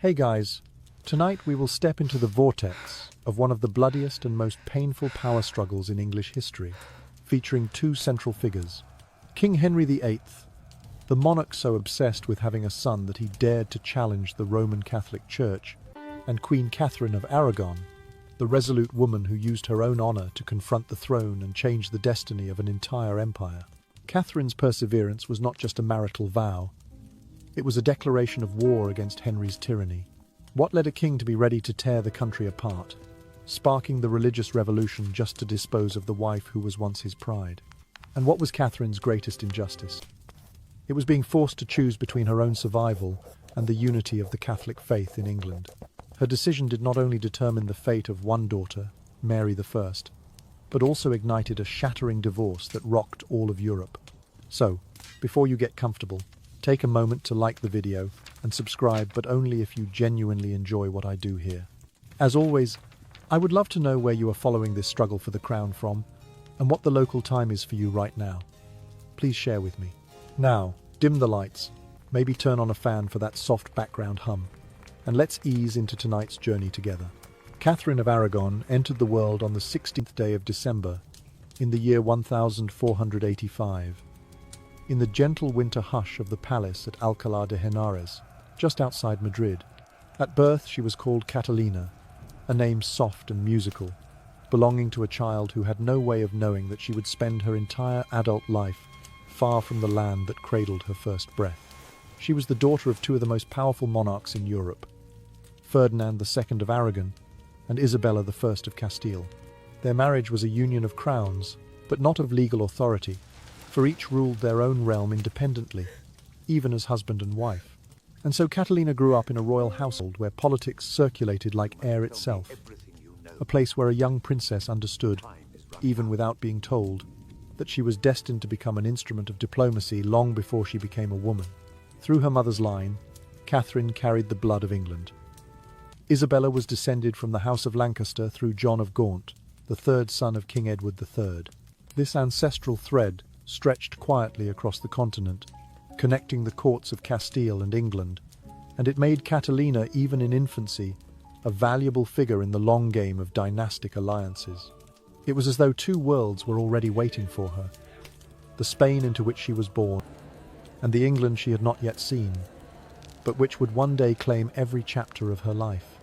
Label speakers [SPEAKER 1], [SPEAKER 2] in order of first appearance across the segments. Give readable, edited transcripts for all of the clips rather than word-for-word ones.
[SPEAKER 1] Hey guys, tonight we will step into the vortex of one of the bloodiest and most painful power struggles in English history, featuring two central figures. King Henry VIII, the monarch so obsessed with having a son that he dared to challenge the Roman Catholic Church, and Queen Catherine of Aragon, the resolute woman who used her own honor to confront the throne and change the destiny of an entire empire. Catherine's perseverance was not just a marital vow, it was a declaration of war against Henry's tyranny. What led a king to be ready to tear the country apart, sparking the religious revolution just to dispose of the wife who was once his pride? And what was Catherine's greatest injustice? It was being forced to choose between her own survival and the unity of the Catholic faith in England. Her decision did not only determine the fate of one daughter, Mary I, but also ignited a shattering divorce that rocked all of Europe. So, before you get comfortable, take a moment to like the video and subscribe, but only if you genuinely enjoy what I do here. As always, I would love to know where you are following this struggle for the crown from and what the local time is for you right now. Please share with me. Now, dim the lights, maybe turn on a fan for that soft background hum, and let's ease into tonight's journey together. Catherine of Aragon entered the world on the 16th day of December in the year 1485. In the gentle winter hush of the palace at Alcalá de Henares, just outside Madrid. At birth she was called Catalina, a name soft and musical, belonging to a child who had no way of knowing that she would spend her entire adult life far from the land that cradled her first breath. She was the daughter of two of the most powerful monarchs in Europe, Ferdinand II of Aragon and Isabella I of Castile. Their marriage was a union of crowns, but not of legal authority, for each ruled their own realm independently, even as husband and wife. And so Catalina grew up in a royal household where politics circulated like air itself, a place where a young princess understood, even without being told, that she was destined to become an instrument of diplomacy long before she became a woman. Through her mother's line, Catherine carried the blood of England. Isabella was descended from the House of Lancaster through John of Gaunt, the third son of King Edward III. This ancestral thread stretched quietly across the continent, connecting the courts of Castile and England, and it made Catalina, even in infancy, a valuable figure in the long game of dynastic alliances. It was as though two worlds were already waiting for her, the Spain into which she was born, and the England she had not yet seen, but which would one day claim every chapter of her life.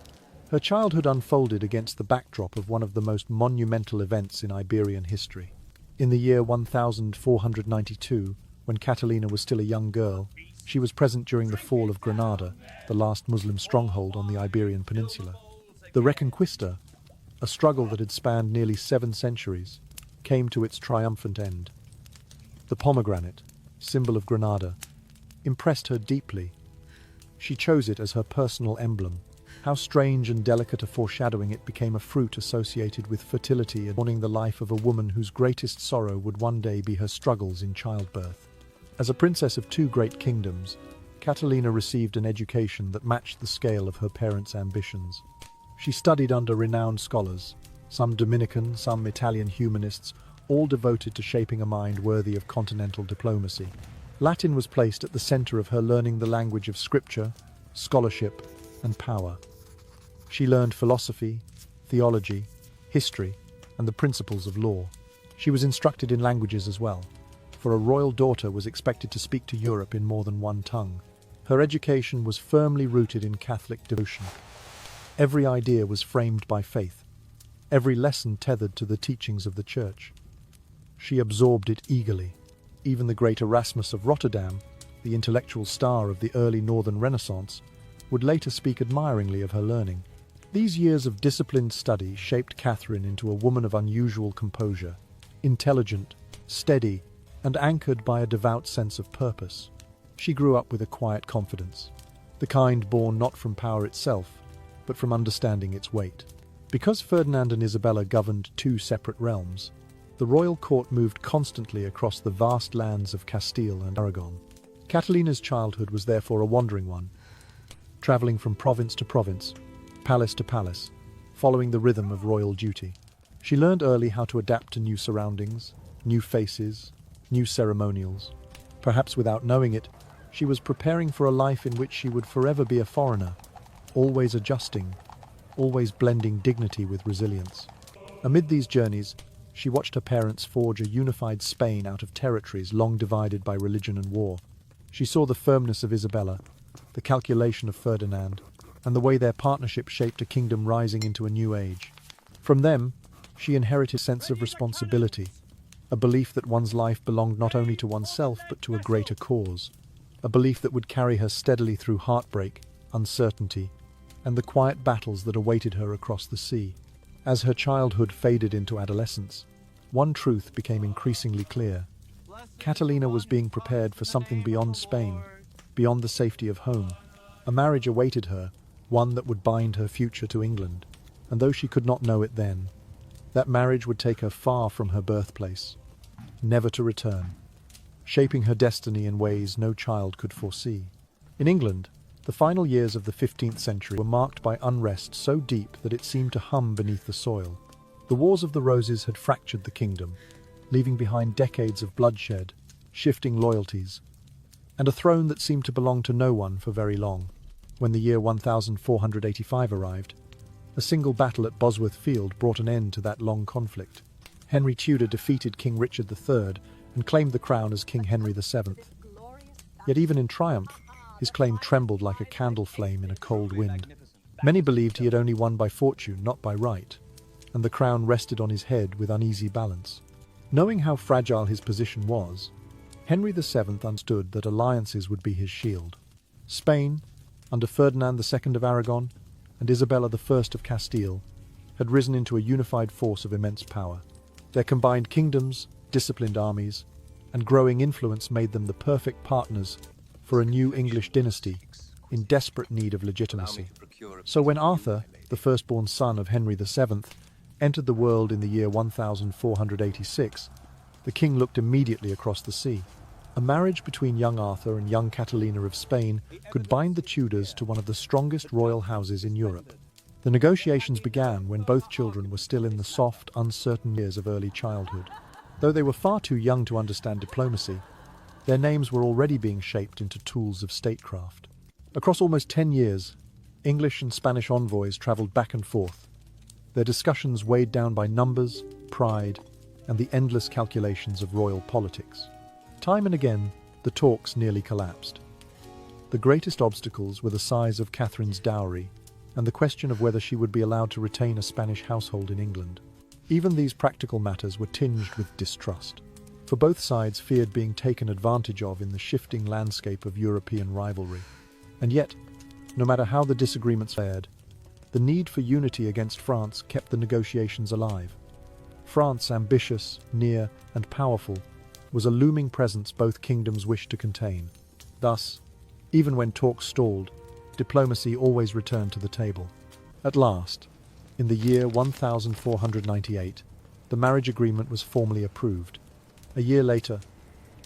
[SPEAKER 1] Her childhood unfolded against the backdrop of one of the most monumental events in Iberian history. In the year 1492, when Catalina was still a young girl, she was present during the fall of Granada, the last Muslim stronghold on the Iberian Peninsula. The Reconquista, a struggle that had spanned nearly 7 centuries, came to its triumphant end. The pomegranate, symbol of Granada, impressed her deeply. She chose it as her personal emblem. How strange and delicate a foreshadowing it became a fruit associated with fertility and mourning the life of a woman whose greatest sorrow would one day be her struggles in childbirth. As a princess of two great kingdoms, Catalina received an education that matched the scale of her parents' ambitions. She studied under renowned scholars, some Dominican, some Italian humanists, all devoted to shaping a mind worthy of continental diplomacy. Latin was placed at the center of her learning, the language of scripture, scholarship, and power. She learned philosophy, theology, history, and the principles of law. She was instructed in languages as well, for a royal daughter was expected to speak to Europe in more than one tongue. Her education was firmly rooted in Catholic devotion. Every idea was framed by faith, every lesson tethered to the teachings of the Church. She absorbed it eagerly. Even the great Erasmus of Rotterdam, the intellectual star of the early Northern Renaissance, would later speak admiringly of her learning. These years of disciplined study shaped Catherine into a woman of unusual composure, intelligent, steady, and anchored by a devout sense of purpose. She grew up with a quiet confidence, the kind born not from power itself, but from understanding its weight. Because Ferdinand and Isabella governed two separate realms, the royal court moved constantly across the vast lands of Castile and Aragon. Catalina's childhood was therefore a wandering one, traveling from province to province, palace to palace, following the rhythm of royal duty. She learned early how to adapt to new surroundings, new faces, new ceremonials. Perhaps without knowing it, she was preparing for a life in which she would forever be a foreigner, always adjusting, always blending dignity with resilience. Amid these journeys, she watched her parents forge a unified Spain out of territories long divided by religion and war. She saw the firmness of Isabella, the calculation of Ferdinand, and the way their partnership shaped a kingdom rising into a new age. From them, she inherited a sense of responsibility, a belief that one's life belonged not only to oneself but to a greater cause, a belief that would carry her steadily through heartbreak, uncertainty, and the quiet battles that awaited her across the sea. As her childhood faded into adolescence, one truth became increasingly clear. Catalina was being prepared for something beyond Spain, beyond the safety of home. A marriage awaited her, one that would bind her future to England, and though she could not know it then, that marriage would take her far from her birthplace, never to return, shaping her destiny in ways no child could foresee. In England, the final years of the 15th century were marked by unrest so deep that it seemed to hum beneath the soil. The Wars of the Roses had fractured the kingdom, leaving behind decades of bloodshed, shifting loyalties, and a throne that seemed to belong to no one for very long. When the year 1485 arrived, a single battle at Bosworth Field brought an end to that long conflict. Henry Tudor defeated King Richard III and claimed the crown as King Henry VII. Yet even in triumph, his claim trembled like a candle flame in a cold wind. Many believed he had only won by fortune, not by right, and the crown rested on his head with uneasy balance. Knowing how fragile his position was, Henry VII understood that alliances would be his shield. Spain, under Ferdinand II of Aragon and Isabella I of Castile, had risen into a unified force of immense power. Their combined kingdoms, disciplined armies, and growing influence made them the perfect partners for a new English dynasty in desperate need of legitimacy. So when Arthur, the firstborn son of Henry VII, entered the world in the year 1486, the king looked immediately across the sea. A marriage between young Arthur and young Catalina of Spain could bind the Tudors to one of the strongest royal houses in Europe. The negotiations began when both children were still in the soft, uncertain years of early childhood. Though they were far too young to understand diplomacy, their names were already being shaped into tools of statecraft. Across almost 10 years, English and Spanish envoys travelled back and forth, their discussions weighed down by numbers, pride, and the endless calculations of royal politics. Time and again, the talks nearly collapsed. The greatest obstacles were the size of Catherine's dowry and the question of whether she would be allowed to retain a Spanish household in England. Even these practical matters were tinged with distrust, for both sides feared being taken advantage of in the shifting landscape of European rivalry. And yet, no matter how the disagreements fared, the need for unity against France kept the negotiations alive. France, ambitious, near, and powerful, was a looming presence both kingdoms wished to contain. Thus, even when talks stalled, diplomacy always returned to the table. At last, in the year 1498, the marriage agreement was formally approved. A year later,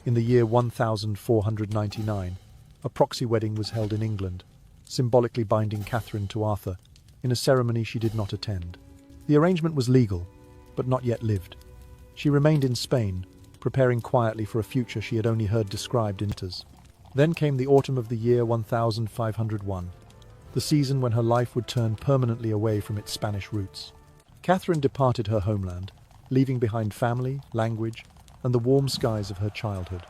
[SPEAKER 1] in the year 1499, a proxy wedding was held in England, symbolically binding Catherine to Arthur, in a ceremony she did not attend. The arrangement was legal, but not yet lived. She remained in Spain, preparing quietly for a future she had only heard described in letters. Then came the autumn of the year 1501, the season when her life would turn permanently away from its Spanish roots. Catherine departed her homeland, leaving behind family, language, and the warm skies of her childhood.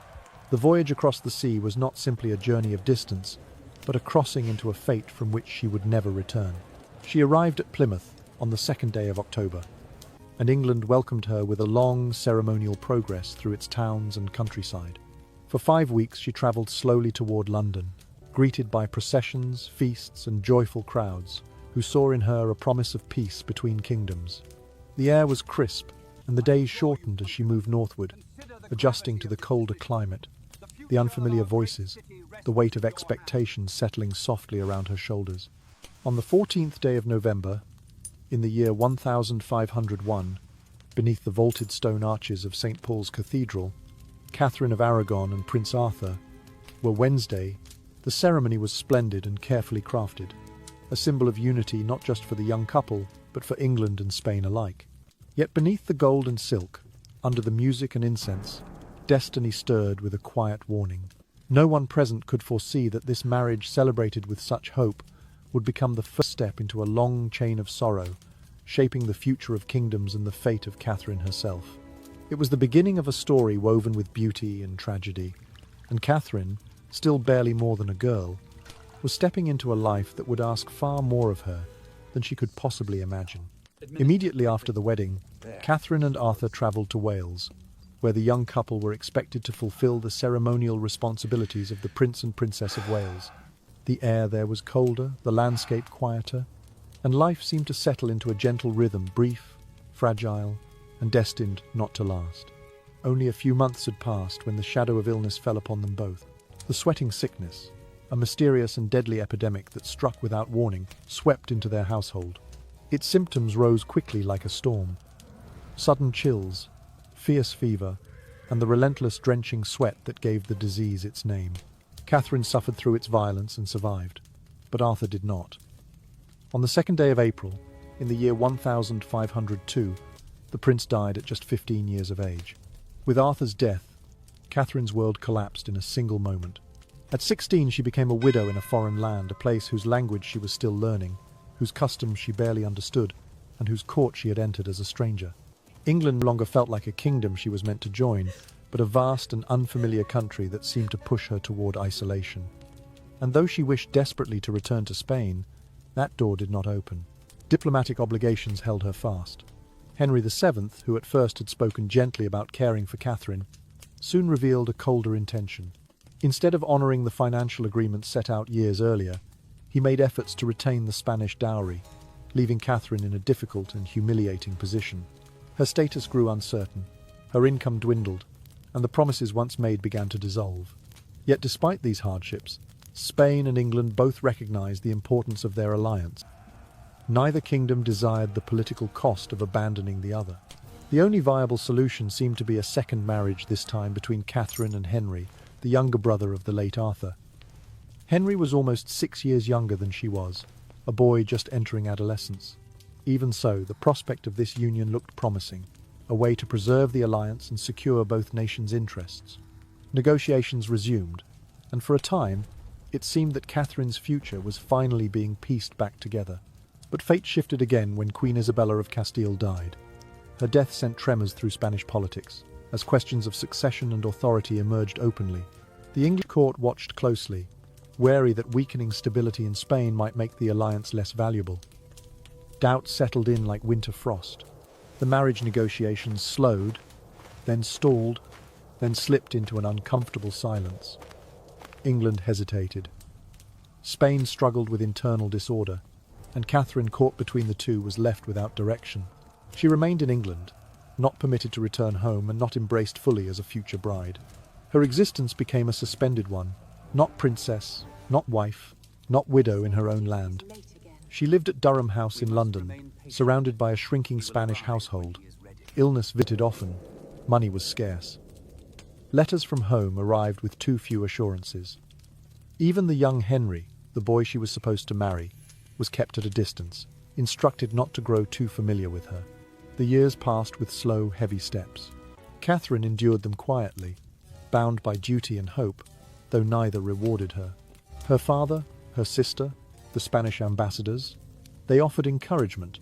[SPEAKER 1] The voyage across the sea was not simply a journey of distance, but a crossing into a fate from which she would never return. She arrived at Plymouth on the 2nd day of October, and England welcomed her with a long ceremonial progress through its towns and countryside. For 5 weeks she travelled slowly toward London, greeted by processions, feasts, and joyful crowds, who saw in her a promise of peace between kingdoms. The air was crisp, and the days shortened as she moved northward, adjusting to the colder climate, the unfamiliar voices, the weight of expectation settling softly around her shoulders. On the 14th day of November, in the year 1501, beneath the vaulted stone arches of St. Paul's Cathedral, Catherine of Aragon and Prince Arthur were Wednesday. The ceremony was splendid and carefully crafted, a symbol of unity not just for the young couple, but for England and Spain alike. Yet beneath the gold and silk, under the music and incense, destiny stirred with a quiet warning. No one present could foresee that this marriage, celebrated with such hope, would become the first step into a long chain of sorrow, shaping the future of kingdoms and the fate of Catherine herself. It was the beginning of a story woven with beauty and tragedy, and Catherine, still barely more than a girl, was stepping into a life that would ask far more of her than she could possibly imagine. Immediately after the wedding, Catherine and Arthur travelled to Wales, where the young couple were expected to fulfil the ceremonial responsibilities of the Prince and Princess of Wales. The air there was colder, the landscape quieter, and life seemed to settle into a gentle rhythm, brief, fragile, and destined not to last. Only a few months had passed when the shadow of illness fell upon them both. The sweating sickness, a mysterious and deadly epidemic that struck without warning, swept into their household. Its symptoms rose quickly like a storm. Sudden chills, fierce fever, and the relentless drenching sweat that gave the disease its name. Catherine suffered through its violence and survived, but Arthur did not. On the 2nd day of April, in the year 1502, the prince died at just 15 years of age. With Arthur's death, Catherine's world collapsed in a single moment. At 16, she became a widow in a foreign land, a place whose language she was still learning, whose customs she barely understood, and whose court she had entered as a stranger. England no longer felt like a kingdom she was meant to join, but a vast and unfamiliar country that seemed to push her toward isolation. And though she wished desperately to return to Spain, that door did not open. Diplomatic obligations held her fast. Henry VII, who at first had spoken gently about caring for Catherine, soon revealed a colder intention. Instead of honouring the financial agreements set out years earlier, he made efforts to retain the Spanish dowry, leaving Catherine in a difficult and humiliating position. Her status grew uncertain, her income dwindled, and the promises once made began to dissolve. Yet despite these hardships, Spain and England both recognized the importance of their alliance. Neither kingdom desired the political cost of abandoning the other. The only viable solution seemed to be a second marriage, this time between Catherine and Henry, the younger brother of the late Arthur. Henry was almost 6 years younger than she was, a boy just entering adolescence. Even so, the prospect of this union looked promising, a way to preserve the alliance and secure both nations' interests. Negotiations resumed, and for a time, it seemed that Catherine's future was finally being pieced back together. But fate shifted again when Queen Isabella of Castile died. Her death sent tremors through Spanish politics, as questions of succession and authority emerged openly. The English court watched closely, wary that weakening stability in Spain might make the alliance less valuable. Doubt settled in like winter frost. The marriage negotiations slowed, then stalled, then slipped into an uncomfortable silence. England hesitated. Spain struggled with internal disorder, and Catherine, caught between the two, was left without direction. She remained in England, not permitted to return home and not embraced fully as a future bride. Her existence became a suspended one, not princess, not wife, not widow in her own land. She lived at Durham House in London, surrounded by a shrinking Spanish household. Illness visited often, money was scarce. Letters from home arrived with too few assurances. Even the young Henry, the boy she was supposed to marry, was kept at a distance, instructed not to grow too familiar with her. The years passed with slow, heavy steps. Catherine endured them quietly, bound by duty and hope, though neither rewarded her. Her father, her sister, the Spanish ambassadors, they offered encouragement,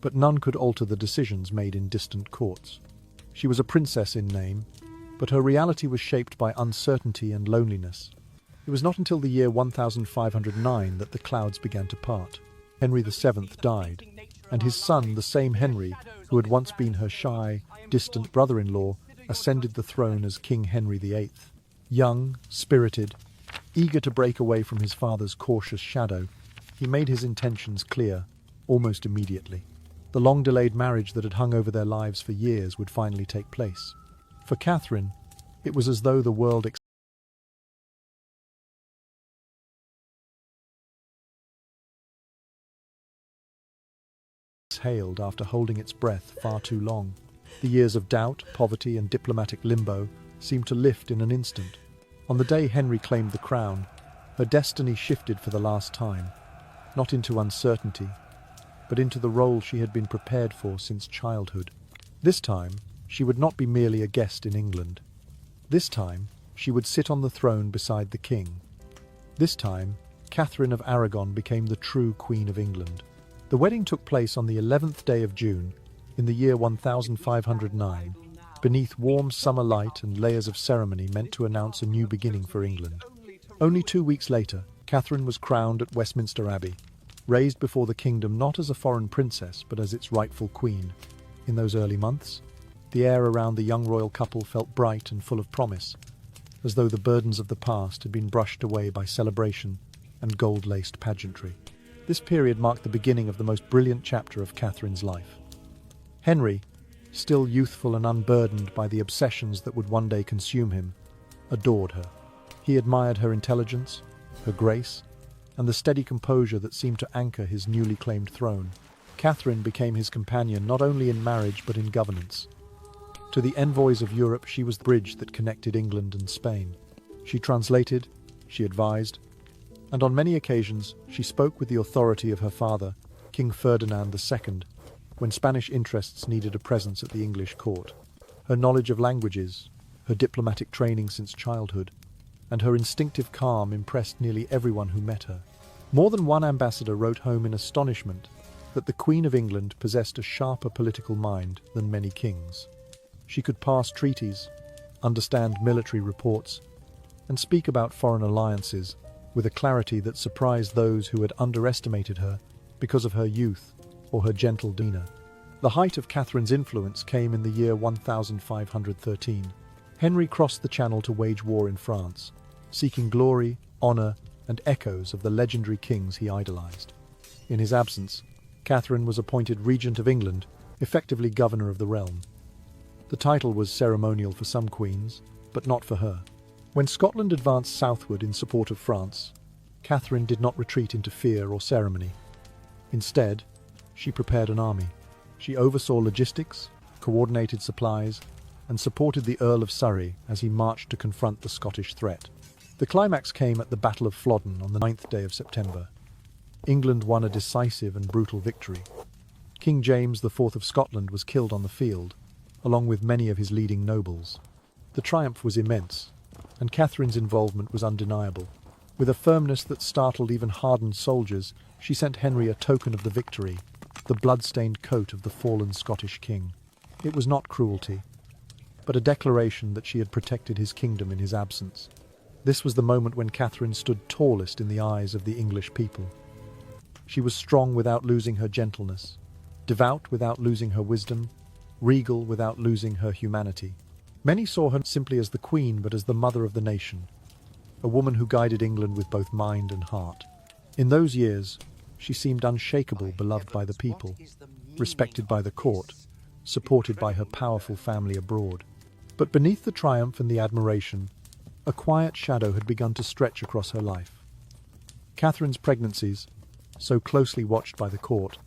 [SPEAKER 1] but none could alter the decisions made in distant courts. She was a princess in name, but her reality was shaped by uncertainty and loneliness. It was not until the year 1509 that the clouds began to part. Henry VII died, and his son, the same Henry, who had once been her shy, distant brother-in-law, ascended the throne as King Henry VIII. Young, spirited, eager to break away from his father's cautious shadow, he made his intentions clear, almost immediately. The long-delayed marriage that had hung over their lives for years would finally take place. For Catherine, it was as though the world exhaled after holding its breath far too long. The years of doubt, poverty, and diplomatic limbo seemed to lift in an instant. On the day Henry claimed the crown, her destiny shifted for the last time, not into uncertainty, but into the role she had been prepared for since childhood. This time, she would not be merely a guest in England. This time, she would sit on the throne beside the king. This time, Catherine of Aragon became the true Queen of England. The wedding took place on the 11th day of June, in the year 1509, beneath warm summer light and layers of ceremony meant to announce a new beginning for England. Only 2 weeks later, Catherine was crowned at Westminster Abbey, raised before the kingdom not as a foreign princess but as its rightful queen. In those early months, the air around the young royal couple felt bright and full of promise, as though the burdens of the past had been brushed away by celebration and gold-laced pageantry. This period marked the beginning of the most brilliant chapter of Catherine's life. Henry, still youthful and unburdened by the obsessions that would one day consume him, adored her. He admired her intelligence, her grace, and the steady composure that seemed to anchor his newly claimed throne. Catherine became his companion not only in marriage but in governance. To the envoys of Europe, she was the bridge that connected England and Spain. She translated, she advised, and on many occasions she spoke with the authority of her father, King Ferdinand II, when Spanish interests needed a presence at the English court. Her knowledge of languages, her diplomatic training since childhood, and her instinctive calm impressed nearly everyone who met her. More than one ambassador wrote home in astonishment that the Queen of England possessed a sharper political mind than many kings. She could pass treaties, understand military reports, and speak about foreign alliances with a clarity that surprised those who had underestimated her because of her youth or her gentle demeanor. The height of Catherine's influence came in the year 1513. Henry crossed the Channel to wage war in France, seeking glory, honor, and echoes of the legendary kings he idolized. In his absence, Catherine was appointed Regent of England, effectively governor of the realm. The title was ceremonial for some queens, but not for her. When Scotland advanced southward in support of France, Catherine did not retreat into fear or ceremony. Instead, she prepared an army. She oversaw logistics, coordinated supplies, and supported the Earl of Surrey as he marched to confront the Scottish threat. The climax came at the Battle of Flodden on the 9th day of September. England won a decisive and brutal victory. King James IV of Scotland was killed on the field, along with many of his leading nobles. The triumph was immense, and Catherine's involvement was undeniable. With a firmness that startled even hardened soldiers, she sent Henry a token of the victory, the blood-stained coat of the fallen Scottish king. It was not cruelty, but a declaration that she had protected his kingdom in his absence. This was the moment when Catherine stood tallest in the eyes of the English people. She was strong without losing her gentleness, devout without losing her wisdom, regal without losing her humanity. Many saw her simply as the queen, but as the mother of the nation, a woman who guided England with both mind and heart. In those years, she seemed unshakable, beloved by the people, respected by the court, supported by her powerful family abroad. But beneath the triumph and the admiration, a quiet shadow had begun to stretch across her life. Catherine's pregnancies, so closely watched by the court,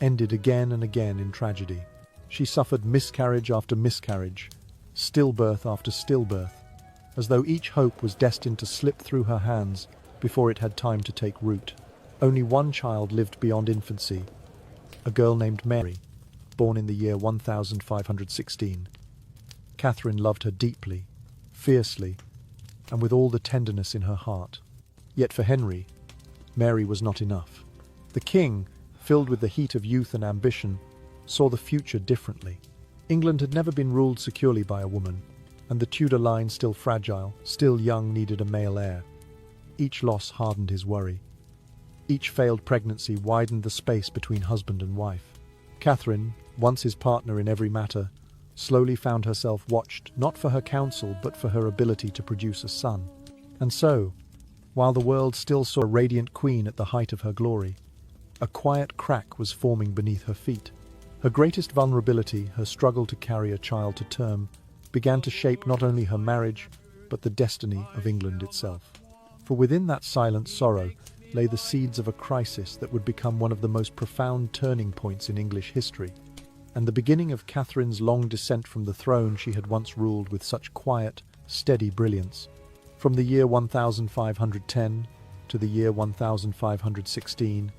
[SPEAKER 1] ended again and again in tragedy. She suffered miscarriage after miscarriage, stillbirth after stillbirth, as though each hope was destined to slip through her hands before it had time to take root. Only one child lived beyond infancy, a girl named Mary, born in the year 1516. Catherine loved her deeply, fiercely, and with all the tenderness in her heart. Yet for Henry, Mary was not enough. The king, filled with the heat of youth and ambition, saw the future differently. England had never been ruled securely by a woman, and the Tudor line, still fragile, still young, needed a male heir. Each loss hardened his worry. Each failed pregnancy widened the space between husband and wife. Catherine, once his partner in every matter, slowly found herself watched not for her counsel but for her ability to produce a son. And so, while the world still saw a radiant queen at the height of her glory, a quiet crack was forming beneath her feet. Her greatest vulnerability, her struggle to carry a child to term, began to shape not only her marriage, but the destiny of England itself. For within that silent sorrow lay the seeds of a crisis that would become one of the most profound turning points in English history, and the beginning of Catherine's long descent from the throne she had once ruled with such quiet, steady brilliance. From the year 1510 to the year 1516,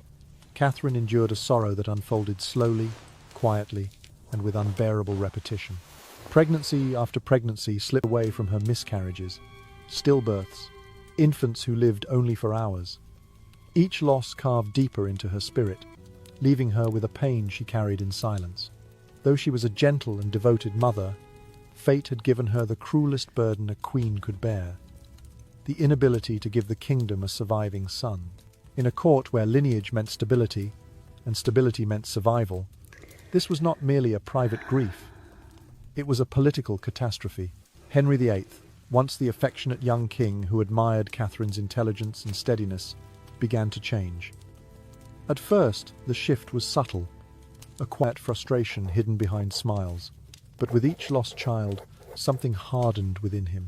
[SPEAKER 1] Catherine endured a sorrow that unfolded slowly, quietly, and with unbearable repetition. Pregnancy after pregnancy slipped away from her miscarriages, stillbirths, infants who lived only for hours. Each loss carved deeper into her spirit, leaving her with a pain she carried in silence. Though she was a gentle and devoted mother, fate had given her the cruelest burden a queen could bear: the inability to give the kingdom a surviving son. In a court where lineage meant stability, and stability meant survival, this was not merely a private grief. It was a political catastrophe. Henry VIII, once the affectionate young king who admired Catherine's intelligence and steadiness, began to change. At first, the shift was subtle, a quiet frustration hidden behind smiles. But with each lost child, something hardened within him.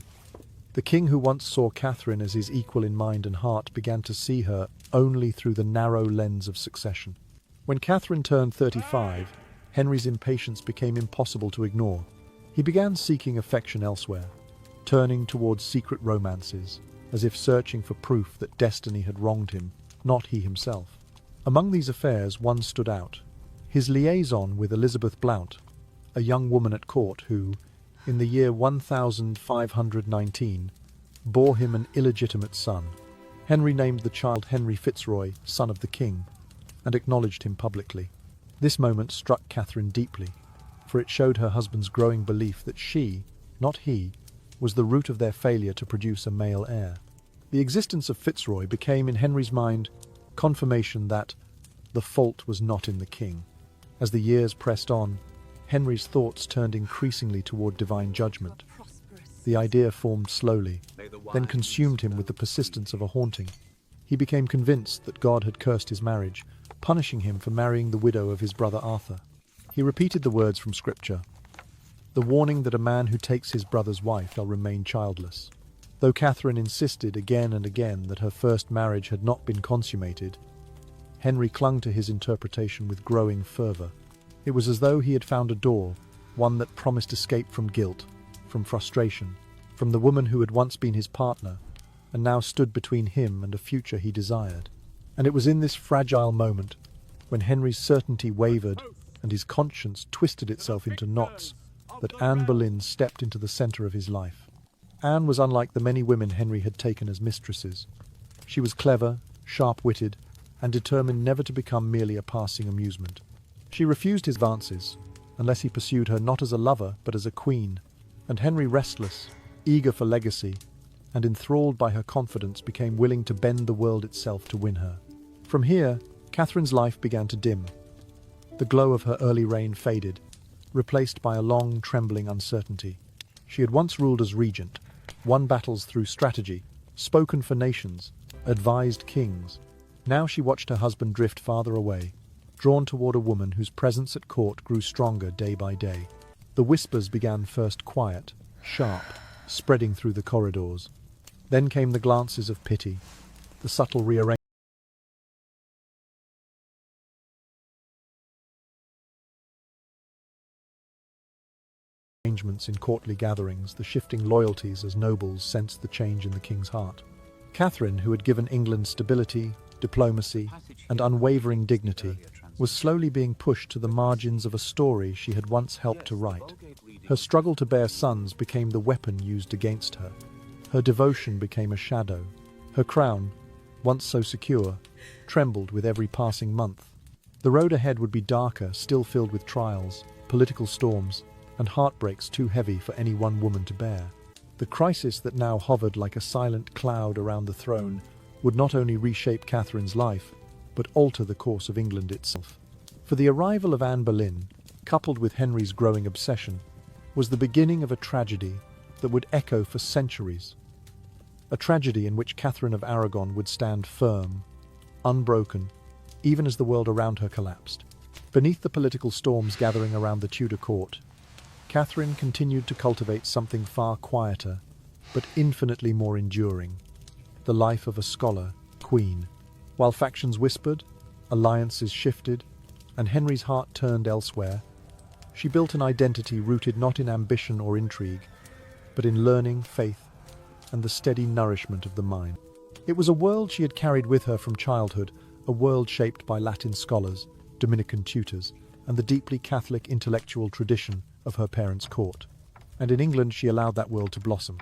[SPEAKER 1] The king who once saw Catherine as his equal in mind and heart began to see her only through the narrow lens of succession. When Catherine turned 35, Henry's impatience became impossible to ignore. He began seeking affection elsewhere, turning towards secret romances, as if searching for proof that destiny had wronged him, not he himself. Among these affairs, one stood out: his liaison with Elizabeth Blount, a young woman at court who, in the year 1519, bore him an illegitimate son. Henry named the child Henry Fitzroy, son of the king, and acknowledged him publicly. This moment struck Catherine deeply, for it showed her husband's growing belief that she, not he, was the root of their failure to produce a male heir. The existence of Fitzroy became, in Henry's mind, confirmation that the fault was not in the king. As the years pressed on, Henry's thoughts turned increasingly toward divine judgment. The idea formed slowly, then consumed him with the persistence of a haunting. He became convinced that God had cursed his marriage, punishing him for marrying the widow of his brother Arthur. He repeated the words from Scripture, the warning that a man who takes his brother's wife shall remain childless. Though Catherine insisted again and again that her first marriage had not been consummated, Henry clung to his interpretation with growing fervor. It was as though he had found a door, one that promised escape from guilt, from frustration, from the woman who had once been his partner, and now stood between him and a future he desired. And it was in this fragile moment, when Henry's certainty wavered and his conscience twisted itself into knots, that Anne Boleyn stepped into the center of his life. Anne was unlike the many women Henry had taken as mistresses. She was clever, sharp-witted, and determined never to become merely a passing amusement. She refused his advances, unless he pursued her not as a lover but as a queen, and Henry, restless, eager for legacy, and enthralled by her confidence, became willing to bend the world itself to win her. From here, Catherine's life began to dim. The glow of her early reign faded, replaced by a long, trembling uncertainty. She had once ruled as regent, won battles through strategy, spoken for nations, advised kings. Now she watched her husband drift farther away, drawn toward a woman whose presence at court grew stronger day by day. The whispers began first quiet, sharp, spreading through the corridors. Then came the glances of pity, the subtle rearrangements in courtly gatherings, the shifting loyalties as nobles sensed the change in the king's heart. Catherine, who had given England stability, diplomacy, and unwavering dignity, was slowly being pushed to the margins of a story she had once helped to write. Her struggle to bear sons became the weapon used against her. Her devotion became a shadow. Her crown, once so secure, trembled with every passing month. The road ahead would be darker, still filled with trials, political storms, and heartbreaks too heavy for any one woman to bear. The crisis that now hovered like a silent cloud around the throne would not only reshape Catherine's life, but alter the course of England itself. For the arrival of Anne Boleyn, coupled with Henry's growing obsession, was the beginning of a tragedy that would echo for centuries. A tragedy in which Catherine of Aragon would stand firm, unbroken, even as the world around her collapsed. Beneath the political storms gathering around the Tudor court, Catherine continued to cultivate something far quieter, but infinitely more enduring: the life of a scholar, queen. While factions whispered, alliances shifted, and Henry's heart turned elsewhere, she built an identity rooted not in ambition or intrigue, but in learning, faith, and the steady nourishment of the mind. It was a world she had carried with her from childhood, a world shaped by Latin scholars, Dominican tutors, and the deeply Catholic intellectual tradition of her parents' court. And in England she allowed that world to blossom.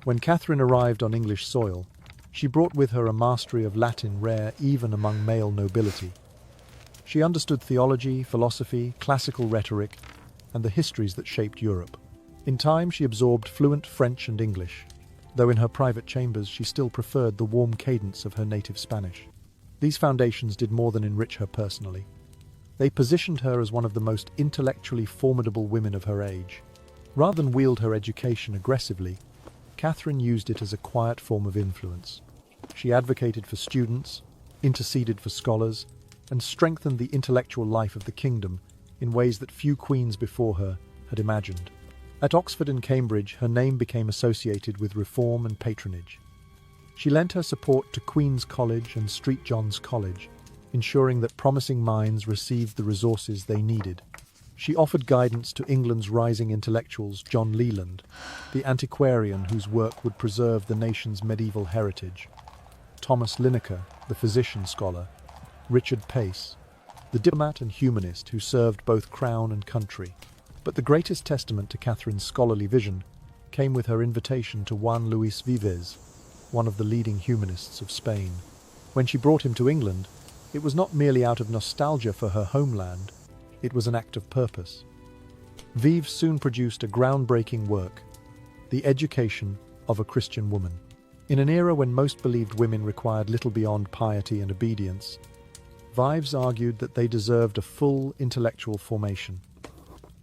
[SPEAKER 1] When Catherine arrived on English soil, She brought with her a mastery of Latin rare even among male nobility. She understood theology, philosophy, classical rhetoric, and the histories that shaped Europe. In time, she absorbed fluent French and English, though in her private chambers she still preferred the warm cadence of her native Spanish. These foundations did more than enrich her personally. They positioned her as one of the most intellectually formidable women of her age. Rather than wield her education aggressively, Catherine used it as a quiet form of influence. She advocated for students, interceded for scholars, and strengthened the intellectual life of the kingdom in ways that few queens before her had imagined. At Oxford and Cambridge, her name became associated with reform and patronage. She lent her support to Queen's College and St. John's College, ensuring that promising minds received the resources they needed. She offered guidance to England's rising intellectuals, John Leland, the antiquarian whose work would preserve the nation's medieval heritage, Thomas Linacre, the physician scholar, Richard Pace, the diplomat and humanist who served both crown and country. But the greatest testament to Catherine's scholarly vision came with her invitation to Juan Luis Vives, one of the leading humanists of Spain. When she brought him to England, it was not merely out of nostalgia for her homeland, it was an act of purpose. Vives soon produced a groundbreaking work, The Education of a Christian Woman. In an era when most believed women required little beyond piety and obedience, Vives argued that they deserved a full intellectual formation,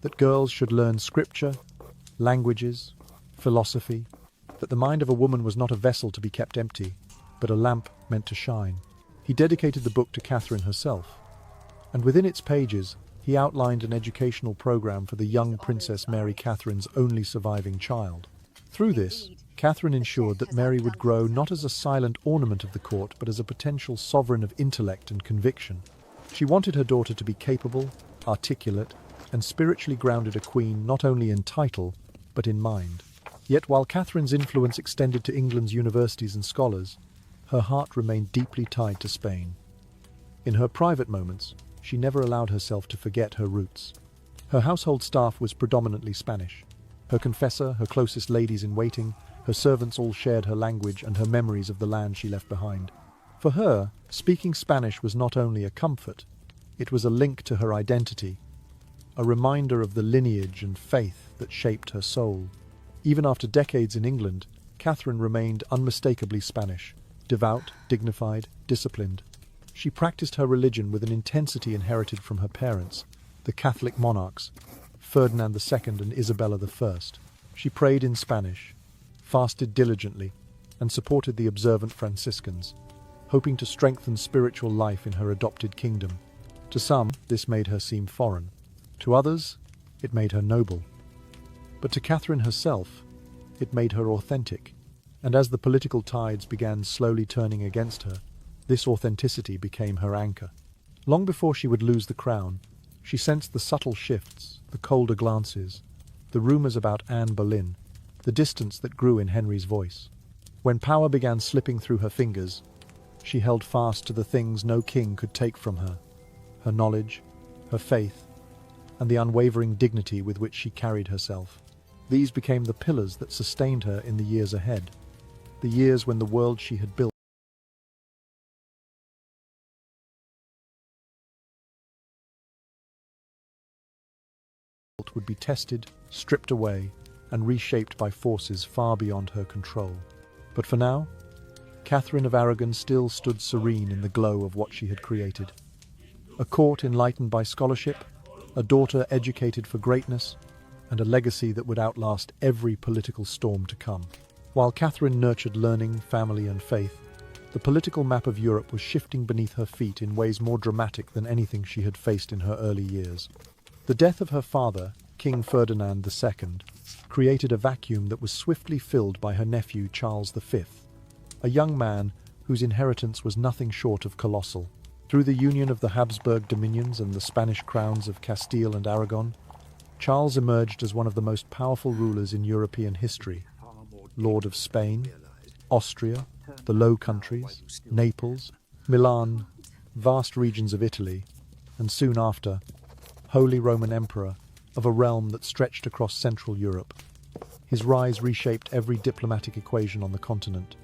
[SPEAKER 1] that girls should learn scripture, languages, philosophy, that the mind of a woman was not a vessel to be kept empty, but a lamp meant to shine. He dedicated the book to Catherine herself, and within its pages he outlined an educational program for the young Princess Mary, Catherine's only surviving child. Through this, Catherine ensured that Mary would grow not as a silent ornament of the court, but as a potential sovereign of intellect and conviction. She wanted her daughter to be capable, articulate, and spiritually grounded, a queen not only in title, but in mind. Yet while Catherine's influence extended to England's universities and scholars, her heart remained deeply tied to Spain. In her private moments, she never allowed herself to forget her roots. Her household staff was predominantly Spanish. Her confessor, her closest ladies-in-waiting, her servants all shared her language and her memories of the land she left behind. For her, speaking Spanish was not only a comfort, it was a link to her identity, a reminder of the lineage and faith that shaped her soul. Even after decades in England, Catherine remained unmistakably Spanish, devout, dignified, disciplined. She practiced her religion with an intensity inherited from her parents, the Catholic monarchs, Ferdinand II and Isabella I. She prayed in Spanish, fasted diligently, and supported the observant Franciscans, hoping to strengthen spiritual life in her adopted kingdom. To some, this made her seem foreign. To others, it made her noble. But to Catherine herself, it made her authentic. And as the political tides began slowly turning against her, this authenticity became her anchor. Long before she would lose the crown, she sensed the subtle shifts, the colder glances, the rumors about Anne Boleyn, the distance that grew in Henry's voice. When power began slipping through her fingers, she held fast to the things no king could take from her: her knowledge, her faith, and the unwavering dignity with which she carried herself. These became the pillars that sustained her in the years ahead, the years when the world she had built would be tested, stripped away, and reshaped by forces far beyond her control. But for now, Catherine of Aragon still stood serene in the glow of what she had created. A court enlightened by scholarship, a daughter educated for greatness, and a legacy that would outlast every political storm to come. While Catherine nurtured learning, family, and faith, the political map of Europe was shifting beneath her feet in ways more dramatic than anything she had faced in her early years. The death of her father, King Ferdinand II, created a vacuum that was swiftly filled by her nephew Charles V, a young man whose inheritance was nothing short of colossal. Through the union of the Habsburg dominions and the Spanish crowns of Castile and Aragon, Charles emerged as one of the most powerful rulers in European history, Lord of Spain, Austria, the Low Countries, Naples, Milan, vast regions of Italy, and soon after, Holy Roman Emperor of a realm that stretched across Central Europe. His rise reshaped every diplomatic equation on the continent.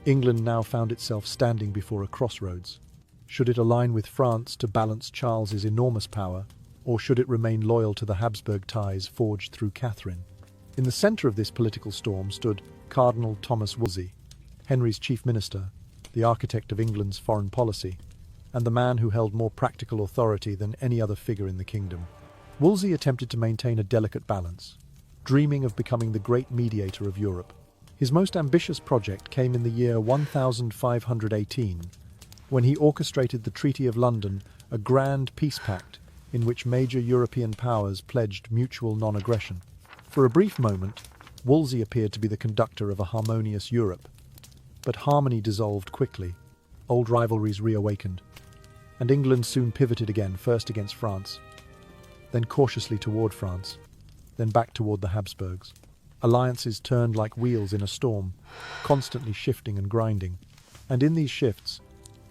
[SPEAKER 1] England now found itself standing before a crossroads. Should it align with France to balance Charles's enormous power, or should it remain loyal to the Habsburg ties forged through Catherine? In the centre of this political storm stood Cardinal Thomas Wolsey, Henry's chief minister, the architect of England's foreign policy, and the man who held more practical authority than any other figure in the kingdom. Wolsey attempted to maintain a delicate balance, dreaming of becoming the great mediator of Europe. His most ambitious project came in the year 1518, when he orchestrated the Treaty of London, a grand peace pact in which major European powers pledged mutual non-aggression. For a brief moment, Wolsey appeared to be the conductor of a harmonious Europe. But harmony dissolved quickly, old rivalries reawakened, and England soon pivoted again, first against France, then cautiously toward France, then back toward the Habsburgs. Alliances turned like wheels in a storm, constantly shifting and grinding. And in these shifts,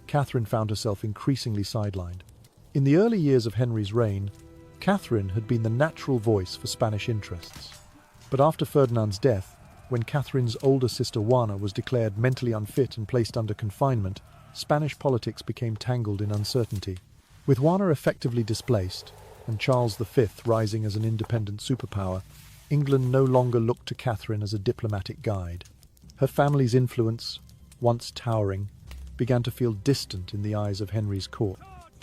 [SPEAKER 1] Catherine found herself increasingly sidelined. In the early years of Henry's reign, Catherine had been the natural voice for Spanish interests. But after Ferdinand's death, when Catherine's older sister Juana was declared mentally unfit and placed under confinement, Spanish politics became tangled in uncertainty. With Juana effectively displaced, and Charles V rising as an independent superpower, England no longer looked to Catherine as a diplomatic guide. Her family's influence, once towering, began to feel distant in the eyes of Henry's court.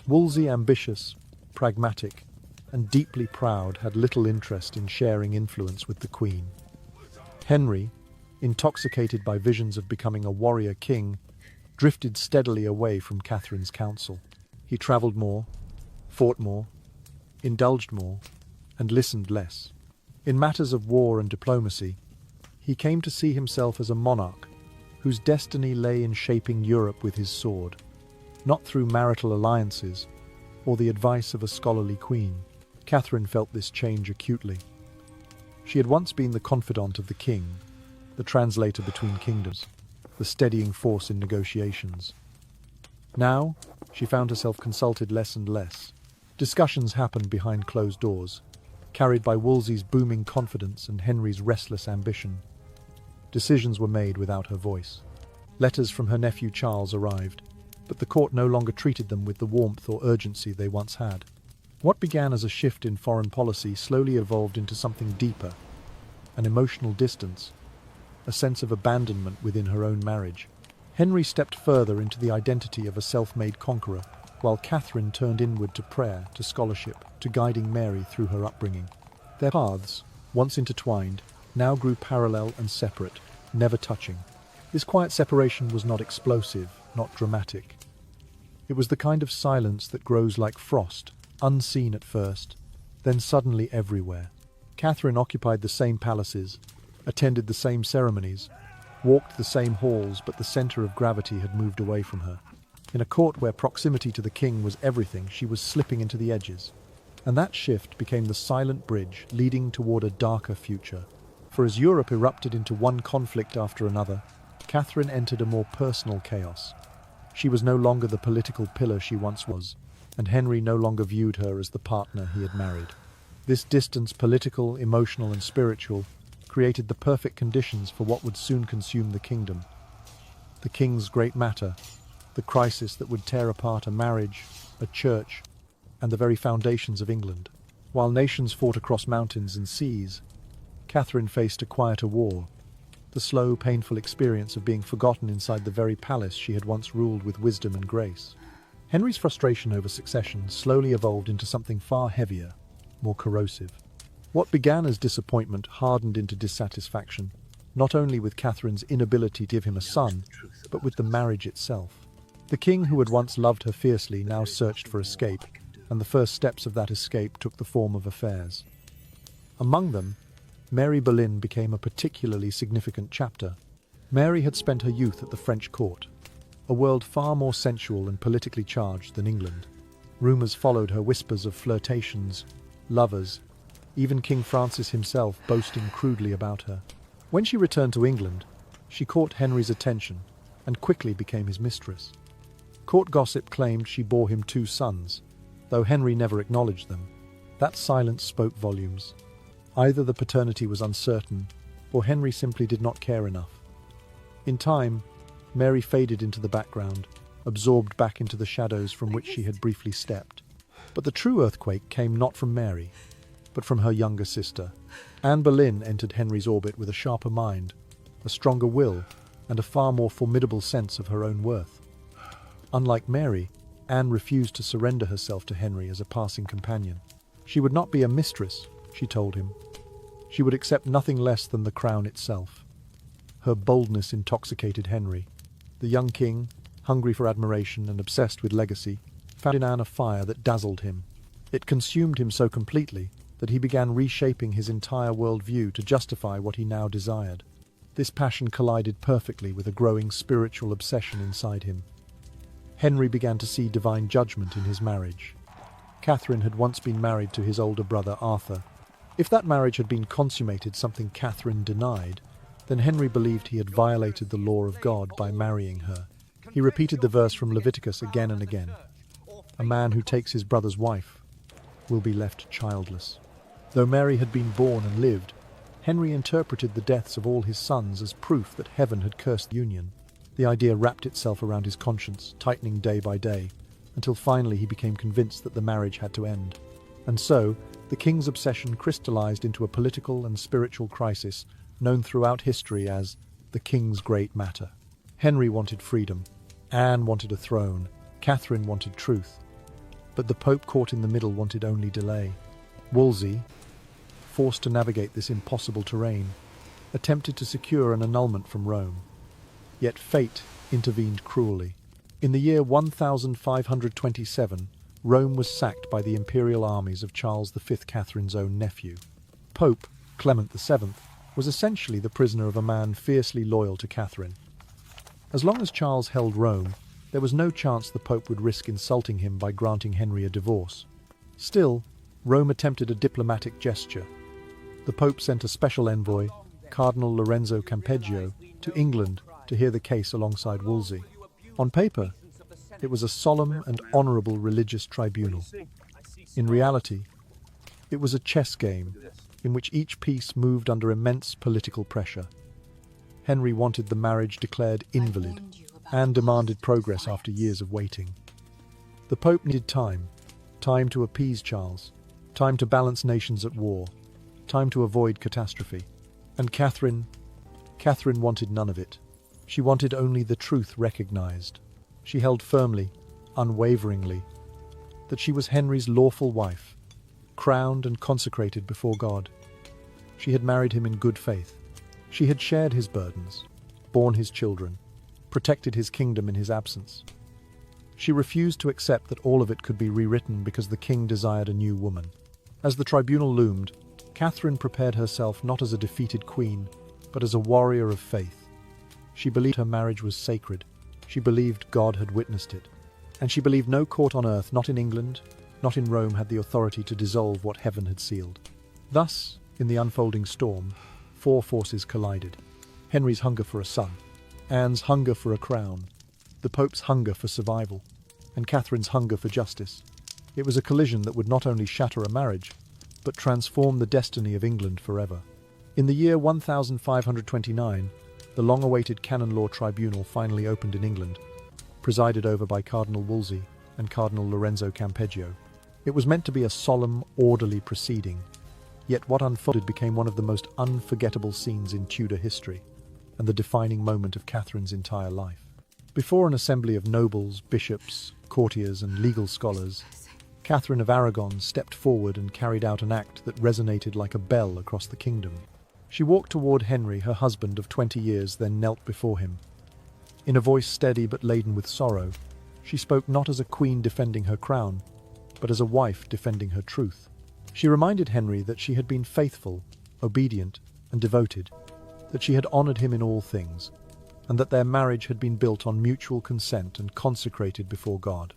[SPEAKER 1] Wolsey, ambitious, pragmatic, and deeply proud, had little interest in sharing influence with the Queen. Henry, intoxicated by visions of becoming a warrior king, drifted steadily away from Catherine's counsel. He travelled more, fought more, indulged more, and listened less. In matters of war and diplomacy, he came to see himself as a monarch whose destiny lay in shaping Europe with his sword, not through marital alliances or the advice of a scholarly queen. Catherine felt this change acutely. She had once been the confidant of the king, the translator between kingdoms, the steadying force in negotiations. Now, she found herself consulted less and less. Discussions happened behind closed doors, carried by Wolsey's booming confidence and Henry's restless ambition. Decisions were made without her voice. Letters from her nephew Charles arrived, but the court no longer treated them with the warmth or urgency they once had. What began as a shift in foreign policy slowly evolved into something deeper, an emotional distance, a sense of abandonment within her own marriage. Henry stepped further into the identity of a self-made conqueror, while Catherine turned inward to prayer, to scholarship, to guiding Mary through her upbringing. Their paths, once intertwined, now grew parallel and separate, never touching. This quiet separation was not explosive, not dramatic. It was the kind of silence that grows like frost, unseen at first, then suddenly everywhere. Catherine occupied the same palaces, attended the same ceremonies, walked the same halls, but the centre of gravity had moved away from her. In a court where proximity to the king was everything, she was slipping into the edges. And that shift became the silent bridge leading toward a darker future. For as Europe erupted into one conflict after another, Catherine entered a more personal chaos. She was no longer the political pillar she once was, and Henry no longer viewed her as the partner he had married. This distance, political, emotional, and spiritual, created the perfect conditions for what would soon consume the kingdom. The king's great matter, the crisis that would tear apart a marriage, a church, and the very foundations of England. While nations fought across mountains and seas, Catherine faced a quieter war, the slow, painful experience of being forgotten inside the very palace she had once ruled with wisdom and grace. Henry's frustration over succession slowly evolved into something far heavier, more corrosive. What began as disappointment hardened into dissatisfaction, not only with Catherine's inability to give him a son, but with the marriage itself. The king who had once loved her fiercely now searched for escape, and the first steps of that escape took the form of affairs. Among them, Mary Boleyn became a particularly significant chapter. Mary had spent her youth at the French court, a world far more sensual and politically charged than England. Rumours followed her, whispers of flirtations, lovers, even King Francis himself boasting crudely about her. When she returned to England, she caught Henry's attention and quickly became his mistress. Court gossip claimed she bore him 2 sons, though Henry never acknowledged them. That silence spoke volumes. Either the paternity was uncertain, or Henry simply did not care enough. In time, Mary faded into the background, absorbed back into the shadows from which she had briefly stepped. But the true earthquake came not from Mary, but from her younger sister. Anne Boleyn entered Henry's orbit with a sharper mind, a stronger will, and a far more formidable sense of her own worth. Unlike Mary, Anne refused to surrender herself to Henry as a passing companion. She would not be a mistress, she told him. She would accept nothing less than the crown itself. Her boldness intoxicated Henry. The young king, hungry for admiration and obsessed with legacy, found in Anne a fire that dazzled him. It consumed him so completely that he began reshaping his entire worldview to justify what he now desired. This passion collided perfectly with a growing spiritual obsession inside him. Henry began to see divine judgment in his marriage. Catherine had once been married to his older brother Arthur. If that marriage had been consummated, something Catherine denied, then Henry believed he had violated the law of God by marrying her. He repeated the verse from Leviticus again and again. A man who takes his brother's wife will be left childless. Though Mary had been born and lived, Henry interpreted the deaths of all his sons as proof that heaven had cursed the union. The idea wrapped itself around his conscience, tightening day by day, until finally he became convinced that the marriage had to end. And so, the king's obsession crystallized into a political and spiritual crisis known throughout history as the King's Great Matter. Henry wanted freedom, Anne wanted a throne, Catherine wanted truth. But the Pope caught in the middle wanted only delay. Wolsey, forced to navigate this impossible terrain, attempted to secure an annulment from Rome. Yet fate intervened cruelly. In the year 1527, Rome was sacked by the imperial armies of Charles V, Catherine's own nephew. Pope Clement VII was essentially the prisoner of a man fiercely loyal to Catherine. As long as Charles held Rome, there was no chance the Pope would risk insulting him by granting Henry a divorce. Still, Rome attempted a diplomatic gesture. The Pope sent a special envoy, Cardinal Lorenzo Campeggio, to England to hear the case alongside Wolsey. On paper, it was a solemn and honourable religious tribunal. In reality, it was a chess game in which each piece moved under immense political pressure. Henry wanted the marriage declared invalid and demanded progress after years of waiting. The Pope needed time to appease Charles, time to balance nations at war, time to avoid catastrophe. And Catherine wanted none of it. She wanted only the truth recognized. She held firmly, unwaveringly, that she was Henry's lawful wife, crowned and consecrated before God. She had married him in good faith. She had shared his burdens, borne his children, protected his kingdom in his absence. She refused to accept that all of it could be rewritten because the king desired a new woman. As the tribunal loomed, Catherine prepared herself not as a defeated queen, but as a warrior of faith. She believed her marriage was sacred. She believed God had witnessed it. And she believed no court on earth, not in England, not in Rome, had the authority to dissolve what heaven had sealed. Thus, in the unfolding storm, four forces collided. Henry's hunger for a son, Anne's hunger for a crown, the Pope's hunger for survival, and Catherine's hunger for justice. It was a collision that would not only shatter a marriage, but transform the destiny of England forever. In the year 1529, the long-awaited canon law tribunal finally opened in England, presided over by Cardinal Wolsey and Cardinal Lorenzo Campeggio. It was meant to be a solemn, orderly proceeding, yet what unfolded became one of the most unforgettable scenes in Tudor history, and the defining moment of Catherine's entire life. Before an assembly of nobles, bishops, courtiers, and legal scholars, Catherine of Aragon stepped forward and carried out an act that resonated like a bell across the kingdom. She walked toward Henry, her husband of 20 years, then knelt before him. In a voice steady but laden with sorrow, she spoke not as a queen defending her crown, but as a wife defending her truth. She reminded Henry that she had been faithful, obedient, and devoted, that she had honored him in all things, and that their marriage had been built on mutual consent and consecrated before God.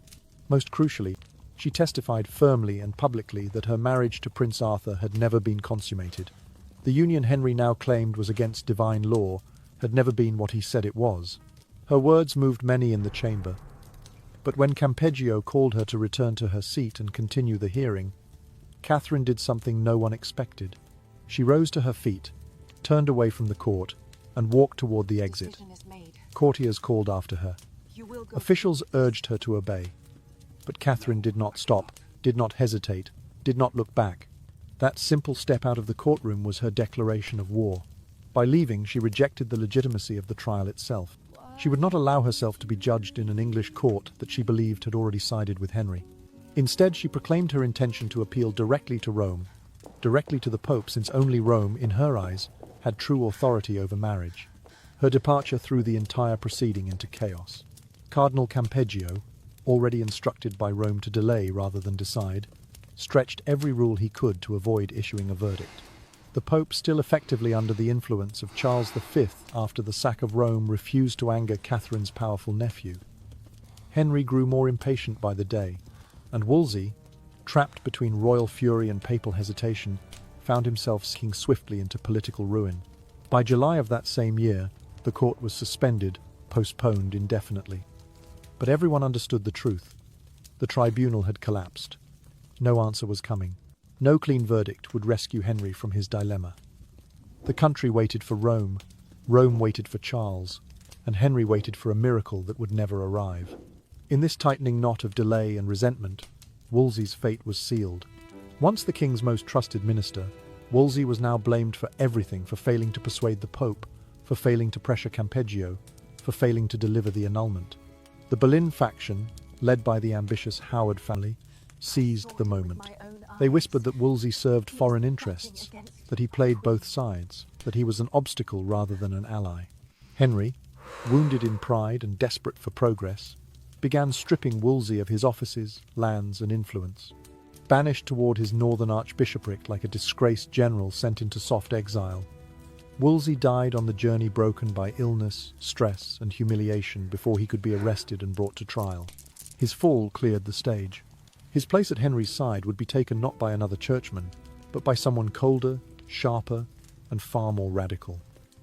[SPEAKER 1] Most crucially, she testified firmly and publicly that her marriage to Prince Arthur had never been consummated. The union Henry now claimed was against divine law had never been what he said it was. Her words moved many in the chamber, but when Campeggio called her to return to her seat and continue the hearing, Catherine did something no one expected. She rose to her feet, turned away from the court, and walked toward the exit. Courtiers called after her. Officials urged her to obey. But Catherine did not stop, did not hesitate, did not look back. That simple step out of the courtroom was her declaration of war. By leaving, she rejected the legitimacy of the trial itself. She would not allow herself to be judged in an English court that she believed had already sided with Henry. Instead, she proclaimed her intention to appeal directly to Rome, directly to the Pope, since only Rome, in her eyes, had true authority over marriage. Her departure threw the entire proceeding into chaos. Cardinal Campeggio, already instructed by Rome to delay rather than decide, stretched every rule he could to avoid issuing a verdict. The Pope, still effectively under the influence of Charles V after the sack of Rome, refused to anger Catherine's powerful nephew. Henry grew more impatient by the day, and Wolsey, trapped between royal fury and papal hesitation, found himself sinking swiftly into political ruin. By July of that same year, the court was suspended, postponed indefinitely. But everyone understood the truth. The tribunal had collapsed. No answer was coming. No clean verdict would rescue Henry from his dilemma. The country waited for Rome, Rome waited for Charles, and Henry waited for a miracle that would never arrive. In this tightening knot of delay and resentment, Wolsey's fate was sealed. Once the king's most trusted minister, Wolsey was now blamed for everything: for failing to persuade the Pope, for failing to pressure Campeggio, for failing to deliver the annulment. The Boleyn faction, led by the ambitious Howard family, seized the moment. They whispered that Wolsey served foreign interests, that he played both sides, that he was an obstacle rather than an ally. Henry, wounded in pride and desperate for progress, began stripping Wolsey of his offices, lands, and influence. Banished toward his northern archbishopric like a disgraced general sent into soft exile, Wolsey died on the journey, broken by illness, stress, and humiliation, before he could be arrested and brought to trial. His fall cleared the stage. His place at Henry's side would be taken not by another churchman, but by someone colder, sharper, and far more radical.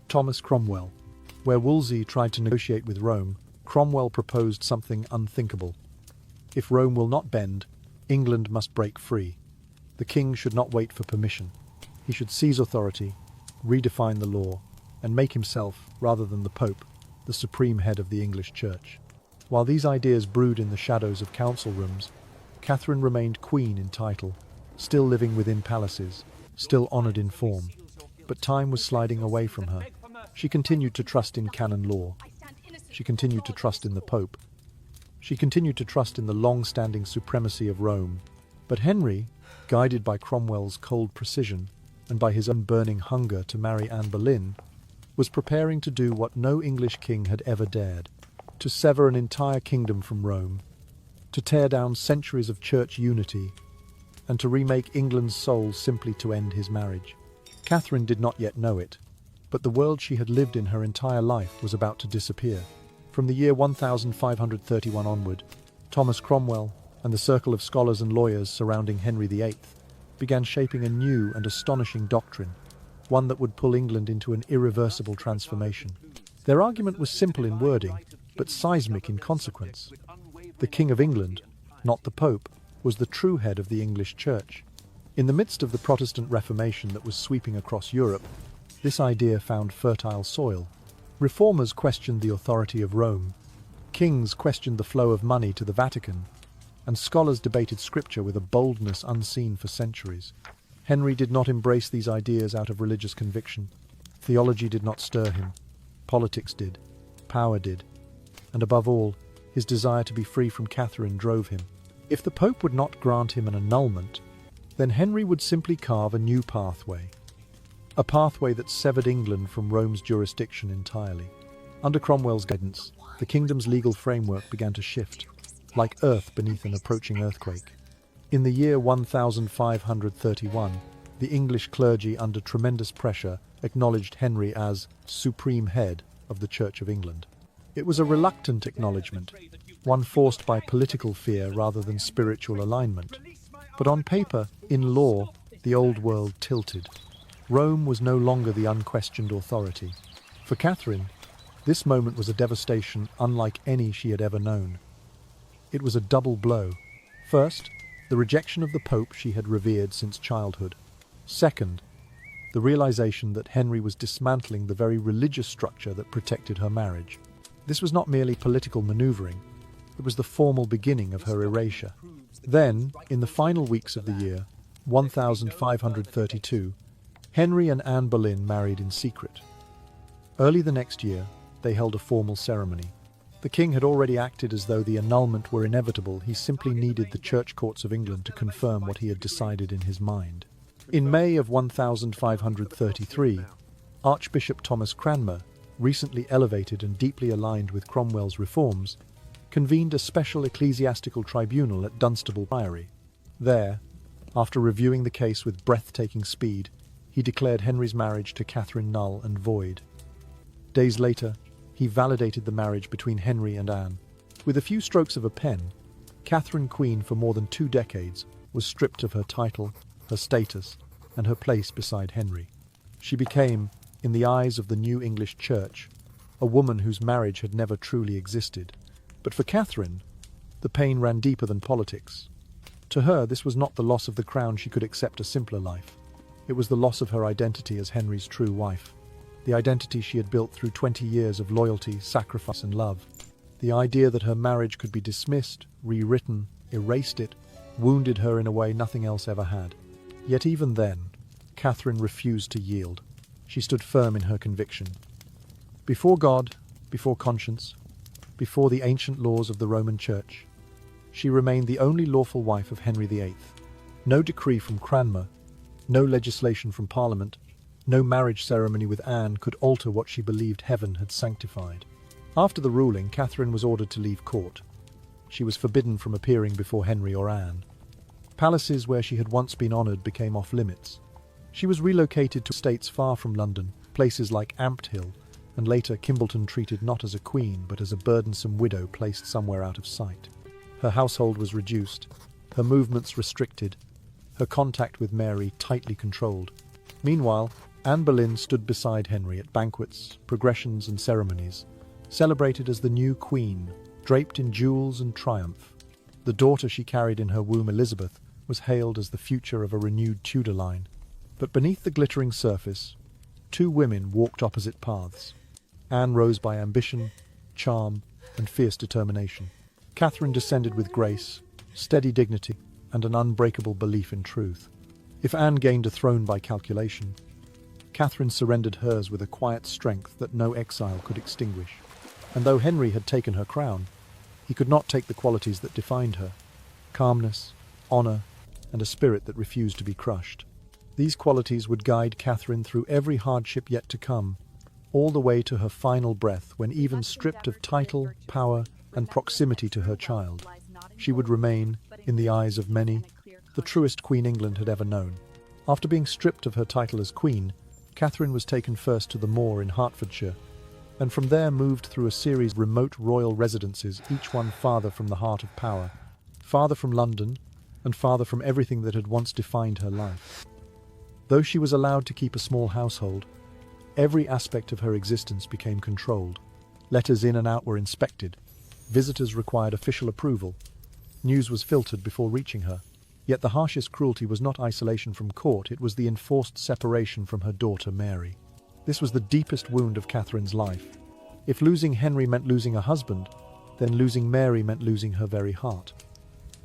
[SPEAKER 1] Thomas Cromwell. Where Wolsey tried to negotiate with Rome, Cromwell proposed something unthinkable. If Rome will not bend, England must break free. The king should not wait for permission. He should seize authority, redefine the law, and make himself, rather than the Pope, the supreme head of the English Church. While these ideas brewed in the shadows of council rooms, Catherine remained queen in title, still living within palaces, still honoured in form. But time was sliding away from her. She continued to trust in canon law. She continued to trust in the Pope. She continued to trust in the long-standing supremacy of Rome. But Henry, guided by Cromwell's cold precision and by his own burning hunger to marry Anne Boleyn, was preparing to do what no English king had ever dared: to sever an entire kingdom from Rome, to tear down centuries of church unity, and to remake England's soul simply to end his marriage. Catherine did not yet know it, but the world she had lived in her entire life was about to disappear. From the year 1531 onward, Thomas Cromwell and the circle of scholars and lawyers surrounding Henry VIII began shaping a new and astonishing doctrine, one that would pull England into an irreversible transformation. Their argument was simple in wording, but seismic in consequence. The King of England, not the Pope, was the true head of the English Church. In the midst of the Protestant Reformation that was sweeping across Europe, this idea found fertile soil. Reformers questioned the authority of Rome, kings questioned the flow of money to the Vatican, and scholars debated scripture with a boldness unseen for centuries. Henry did not embrace these ideas out of religious conviction. Theology did not stir him. Politics did. Power did. And above all, his desire to be free from Catherine drove him. If the Pope would not grant him an annulment, then Henry would simply carve a new pathway. A pathway that severed England from Rome's jurisdiction entirely. Under Cromwell's guidance, the kingdom's legal framework began to shift, like earth beneath an approaching earthquake. In the year 1531, the English clergy, under tremendous pressure, acknowledged Henry as supreme head of the Church of England. It was a reluctant acknowledgement, one forced by political fear rather than spiritual alignment. But on paper, in law, the old world tilted. Rome was no longer the unquestioned authority. For Catherine, this moment was a devastation unlike any she had ever known. It was a double blow. First, the rejection of the Pope she had revered since childhood. Second, the realization that Henry was dismantling the very religious structure that protected her marriage. This was not merely political maneuvering, it was the formal beginning of her erasure. Then, in the final weeks of the year, 1532, Henry and Anne Boleyn married in secret. Early the next year, they held a formal ceremony. The king had already acted as though the annulment were inevitable. He simply needed the church courts of England to confirm what he had decided in his mind. In May of 1533, Archbishop Thomas Cranmer, recently elevated and deeply aligned with Cromwell's reforms, convened a special ecclesiastical tribunal at Dunstable Priory. There, after reviewing the case with breathtaking speed, he declared Henry's marriage to Catherine null and void. Days later, he validated the marriage between Henry and Anne. With a few strokes of a pen, Catherine, queen for more than 2 decades, was stripped of her title, her status, and her place beside Henry. She became, in the eyes of the new English church, a woman whose marriage had never truly existed. But for Catherine, the pain ran deeper than politics. To her, this was not the loss of the crown she could accept a simpler life. It was the loss of her identity as Henry's true wife. The identity she had built through 20 years of loyalty, sacrifice, and love. The idea that her marriage could be dismissed, rewritten, erased it, wounded her in a way nothing else ever had. Yet even then, Catherine refused to yield. She stood firm in her conviction. Before God, before conscience, before the ancient laws of the Roman Church, she remained the only lawful wife of Henry VIII. No decree from Cranmer, no legislation from Parliament, no marriage ceremony with Anne could alter what she believed heaven had sanctified. After the ruling, Catherine was ordered to leave court. She was forbidden from appearing before Henry or Anne. Palaces where she had once been honoured became off-limits. She was relocated to estates far from London, places like Ampthill, and later Kimbleton, treated not as a queen but as a burdensome widow placed somewhere out of sight. Her household was reduced, her movements restricted, her contact with Mary tightly controlled. Meanwhile, Anne Boleyn stood beside Henry at banquets, progressions and ceremonies, celebrated as the new queen, draped in jewels and triumph. The daughter she carried in her womb, Elizabeth, was hailed as the future of a renewed Tudor line. But beneath the glittering surface, 2 women walked opposite paths. Anne rose by ambition, charm, and fierce determination. Catherine descended with grace, steady dignity, and an unbreakable belief in truth. If Anne gained a throne by calculation, Catherine surrendered hers with a quiet strength that no exile could extinguish. And though Henry had taken her crown, he could not take the qualities that defined her: calmness, honour, and a spirit that refused to be crushed. These qualities would guide Catherine through every hardship yet to come, all the way to her final breath, when even stripped of title, power, and proximity to her child, she would remain, in the eyes of many, the truest Queen England had ever known. After being stripped of her title as Queen, Catherine was taken first to the Moor in Hertfordshire, and from there moved through a series of remote royal residences, each one farther from the heart of power, farther from London, and farther from everything that had once defined her life. Though she was allowed to keep a small household, every aspect of her existence became controlled. Letters in and out were inspected. Visitors required official approval. News was filtered before reaching her. Yet the harshest cruelty was not isolation from court, it was the enforced separation from her daughter Mary. This was the deepest wound of Catherine's life. If losing Henry meant losing a husband, then losing Mary meant losing her very heart.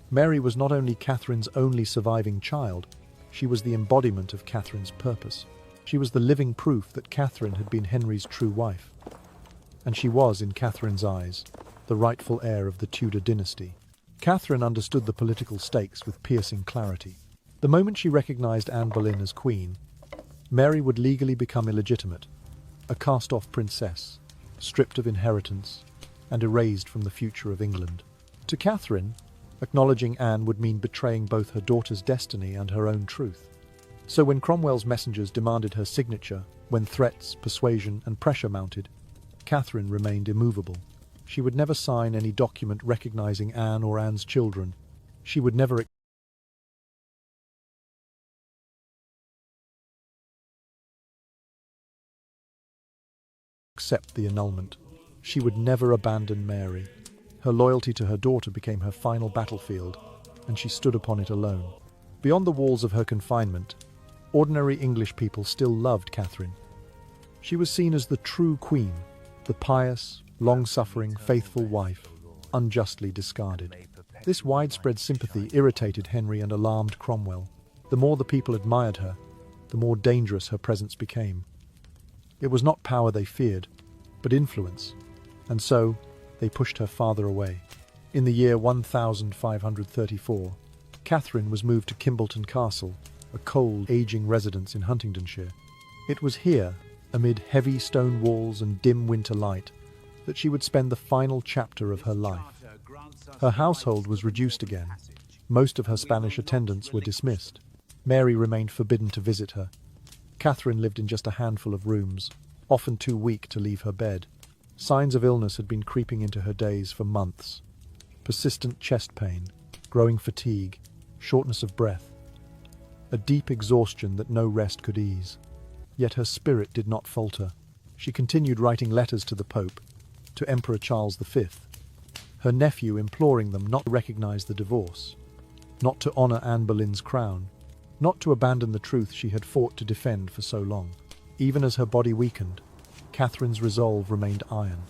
[SPEAKER 1] Mary was not only Catherine's only surviving child, she was the embodiment of Catherine's purpose. She was the living proof that Catherine had been Henry's true wife. And she was, in Catherine's eyes, the rightful heir of the Tudor dynasty. Catherine understood the political stakes with piercing clarity. The moment she recognized Anne Boleyn as queen, Mary would legally become illegitimate, a cast-off princess, stripped of inheritance and erased from the future of England. To Catherine, acknowledging Anne would mean betraying both her daughter's destiny and her own truth. So when Cromwell's messengers demanded her signature, when threats, persuasion, and pressure mounted, Catherine remained immovable. She would never sign any document recognizing Anne or Anne's children. She would never accept the annulment. She would never abandon Mary. Her loyalty to her daughter became her final battlefield, and she stood upon it alone. Beyond the walls of her confinement, ordinary English people still loved Catherine. She was seen as the true queen, the pious, long-suffering, faithful wife, unjustly discarded. This widespread sympathy irritated Henry and alarmed Cromwell. The more the people admired her, the more dangerous her presence became. It was not power they feared, but influence, and so they pushed her farther away. In the year 1534, Catherine was moved to Kimbolton Castle, a cold, aging residence in Huntingdonshire. It was here, amid heavy stone walls and dim winter light, that she would spend the final chapter of her life. Her household was reduced again. Most of her Spanish attendants were dismissed. Mary remained forbidden to visit her. Catherine lived in just a handful of rooms, often too weak to leave her bed. Signs of illness had been creeping into her days for months. Persistent chest pain, growing fatigue, shortness of breath, a deep exhaustion that no rest could ease. Yet her spirit did not falter. She continued writing letters to the Pope, to Emperor Charles V, her nephew imploring them not to recognize the divorce, not to honor Anne Boleyn's crown, not to abandon the truth she had fought to defend for so long. Even as her body weakened, Catherine's resolve remained iron.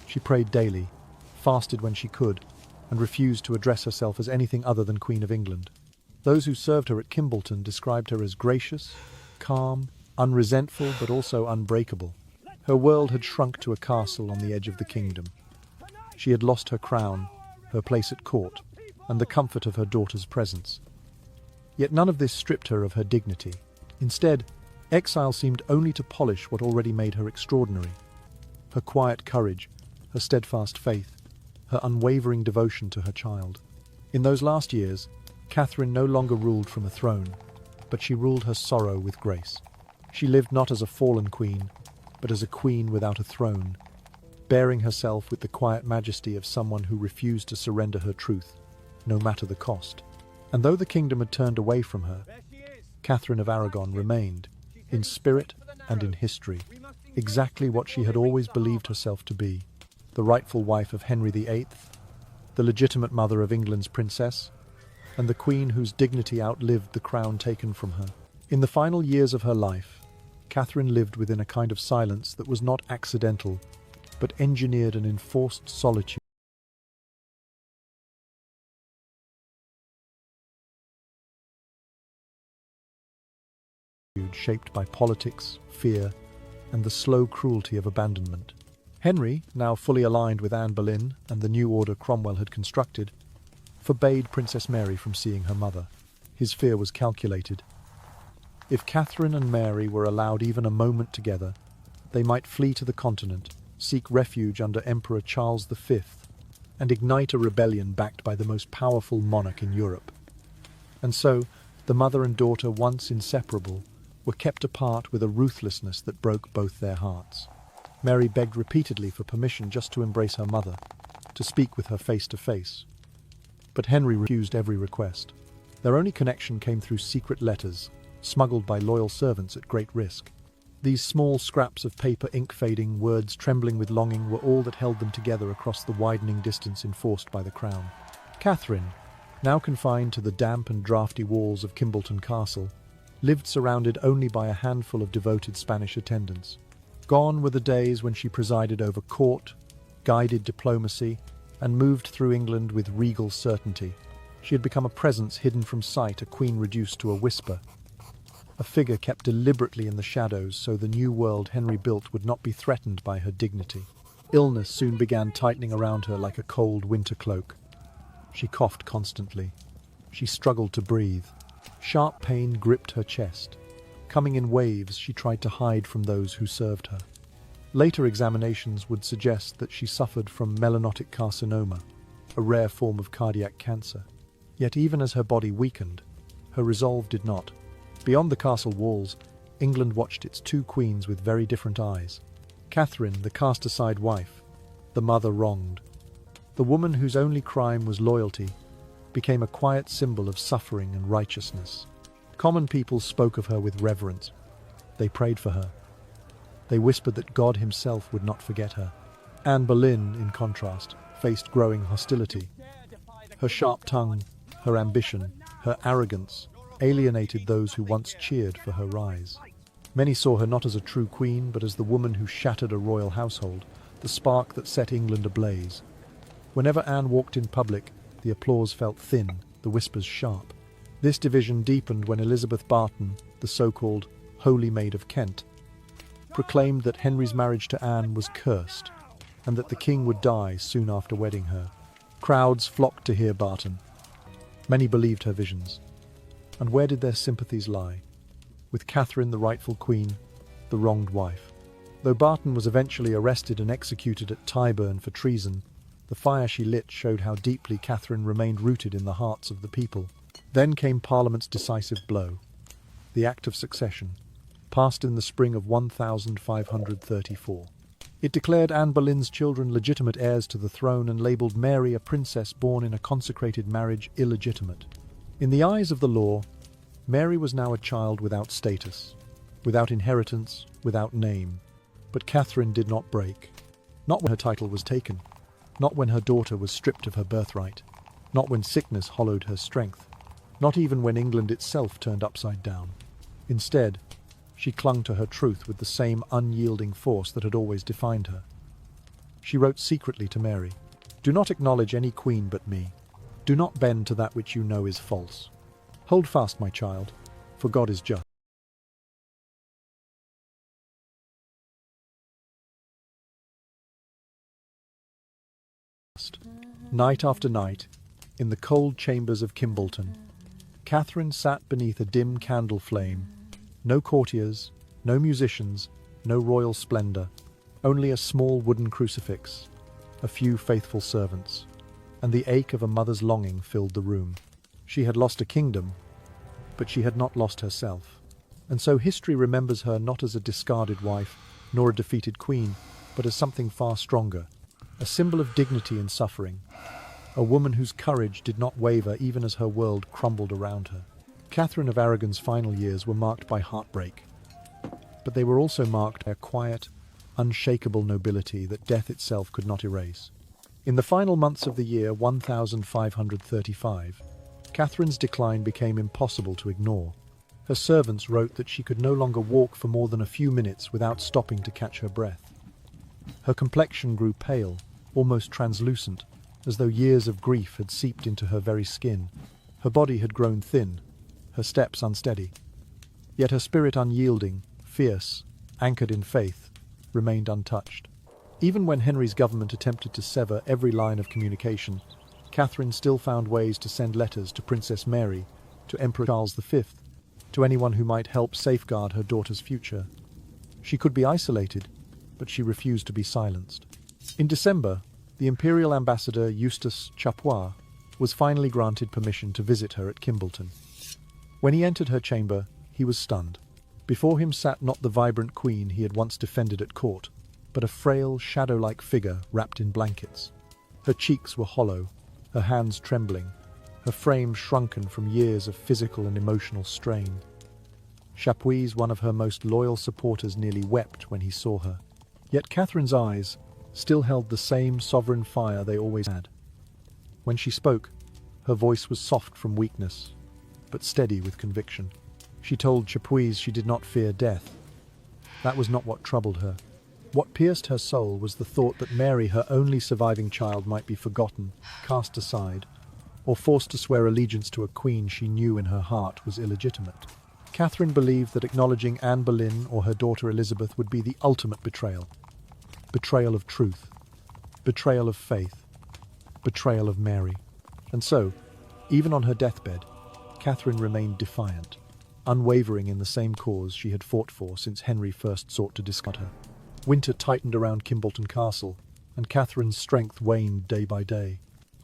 [SPEAKER 1] She prayed daily, fasted when she could, and refused to address herself as anything other than Queen of England. Those who served her at Kimbolton described her as gracious, calm, unresentful, but also unbreakable. Her world had shrunk to a castle on the edge of the kingdom. She had lost her crown, her place at court, and the comfort of her daughter's presence. Yet none of this stripped her of her dignity. Instead, exile seemed only to polish what already made her extraordinary. Her quiet courage, her steadfast faith, her unwavering devotion to her child. In those last years, Catherine no longer ruled from a throne, but she ruled her sorrow with grace. She lived not as a fallen queen, but as a queen without a throne, bearing herself with the quiet majesty of someone who refused to surrender her truth, no matter the cost. And though the kingdom had turned away from her, Catherine of Aragon remained, in spirit and in history, exactly what she had always believed herself to be: the rightful wife of Henry VIII, the legitimate mother of England's princess, and the queen whose dignity outlived the crown taken from her. In the final years of her life, Catherine lived within a kind of silence that was not accidental, but engineered an enforced solitude shaped by politics, fear, and the slow cruelty of abandonment. Henry, now fully aligned with Anne Boleyn and the new order Cromwell had constructed, forbade Princess Mary from seeing her mother. His fear was calculated. If Catherine and Mary were allowed even a moment together, they might flee to the continent, seek refuge under Emperor Charles V, and ignite a rebellion backed by the most powerful monarch in Europe. And so, the mother and daughter, once inseparable, were kept apart with a ruthlessness that broke both their hearts. Mary begged repeatedly for permission just to embrace her mother, to speak with her face to face. But Henry refused every request. Their only connection came through secret letters, smuggled by loyal servants at great risk. These small scraps of paper, ink fading, words trembling with longing, were all that held them together across the widening distance enforced by the crown. Catherine, now confined to the damp and draughty walls of Kimbolton Castle, lived surrounded only by a handful of devoted Spanish attendants. Gone were the days when she presided over court, guided diplomacy, and moved through England with regal certainty. She had become a presence hidden from sight, a queen reduced to a whisper, a figure kept deliberately in the shadows so the new world Henry built would not be threatened by her dignity. Illness soon began tightening around her like a cold winter cloak. She coughed constantly. She struggled to breathe. Sharp pain gripped her chest. Coming in waves, she tried to hide from those who served her. Later examinations would suggest that she suffered from melanotic carcinoma, a rare form of cardiac cancer. Yet even as her body weakened, her resolve did not. Beyond the castle walls, England watched its two queens with very different eyes. Catherine, the cast-aside wife, the mother wronged, the woman whose only crime was loyalty, became a quiet symbol of suffering and righteousness. Common people spoke of her with reverence. They prayed for her. They whispered that God himself would not forget her. Anne Boleyn, in contrast, faced growing hostility. Her sharp tongue, her ambition, her arrogance alienated those who once cheered for her rise. Many saw her not as a true queen, but as the woman who shattered a royal household, the spark that set England ablaze. Whenever Anne walked in public, the applause felt thin, the whispers sharp. This division deepened when Elizabeth Barton, the so-called Holy Maid of Kent, proclaimed that Henry's marriage to Anne was cursed, and that the king would die soon after wedding her. Crowds flocked to hear Barton. Many believed her visions. And where did their sympathies lie? With Catherine, the rightful queen, the wronged wife. Though Barton was eventually arrested and executed at Tyburn for treason, the fire she lit showed how deeply Catherine remained rooted in the hearts of the people. Then came Parliament's decisive blow, the Act of Succession, passed in the spring of 1534. It declared Anne Boleyn's children legitimate heirs to the throne and labelled Mary, a princess born in a consecrated marriage, illegitimate. In the eyes of the law, Mary was now a child without status, without inheritance, without name. But Catherine did not break. Not when her title was taken, not when her daughter was stripped of her birthright, not when sickness hollowed her strength, not even when England itself turned upside down. Instead, she clung to her truth with the same unyielding force that had always defined her. She wrote secretly to Mary, "Do not acknowledge any queen but me. Do not bend to that which you know is false. Hold fast, my child, for God is just." Night after night, in the cold chambers of Kimbolton, Catherine sat beneath a dim candle flame. No courtiers, no musicians, no royal splendor, only a small wooden crucifix, a few faithful servants, and the ache of a mother's longing filled the room. She had lost a kingdom, but she had not lost herself. And so history remembers her not as a discarded wife, nor a defeated queen, but as something far stronger, a symbol of dignity in suffering, a woman whose courage did not waver even as her world crumbled around her. Catherine of Aragon's final years were marked by heartbreak, but they were also marked by a quiet, unshakable nobility that death itself could not erase. In the final months of the year 1535, Catherine's decline became impossible to ignore. Her servants wrote that she could no longer walk for more than a few minutes without stopping to catch her breath. Her complexion grew pale, almost translucent, as though years of grief had seeped into her very skin. Her body had grown thin, her steps unsteady. Yet her spirit unyielding, fierce, anchored in faith, remained untouched. Even when Henry's government attempted to sever every line of communication, Catherine still found ways to send letters to Princess Mary, to Emperor Charles V, to anyone who might help safeguard her daughter's future. She could be isolated, but she refused to be silenced. In December, the imperial ambassador Eustace Chapuis was finally granted permission to visit her at Kimbolton. When he entered her chamber, he was stunned. Before him sat not the vibrant queen he had once defended at court, but a frail, shadow-like figure wrapped in blankets. Her cheeks were hollow, her hands trembling, her frame shrunken from years of physical and emotional strain. Chapuis, one of her most loyal supporters, nearly wept when he saw her. Yet Catherine's eyes still held the same sovereign fire they always had. When she spoke, her voice was soft from weakness, but steady with conviction. She told Chapuis she did not fear death. That was not what troubled her. What pierced her soul was the thought that Mary, her only surviving child, might be forgotten, cast aside, or forced to swear allegiance to a queen she knew in her heart was illegitimate. Catherine believed that acknowledging Anne Boleyn or her daughter Elizabeth would be the ultimate betrayal. Betrayal of truth, betrayal of faith, betrayal of Mary. And so, even on her deathbed, Catherine remained defiant, unwavering in the same cause she had fought for since Henry first sought to discard her. Winter tightened around Kimbolton Castle, and Catherine's strength waned day by day.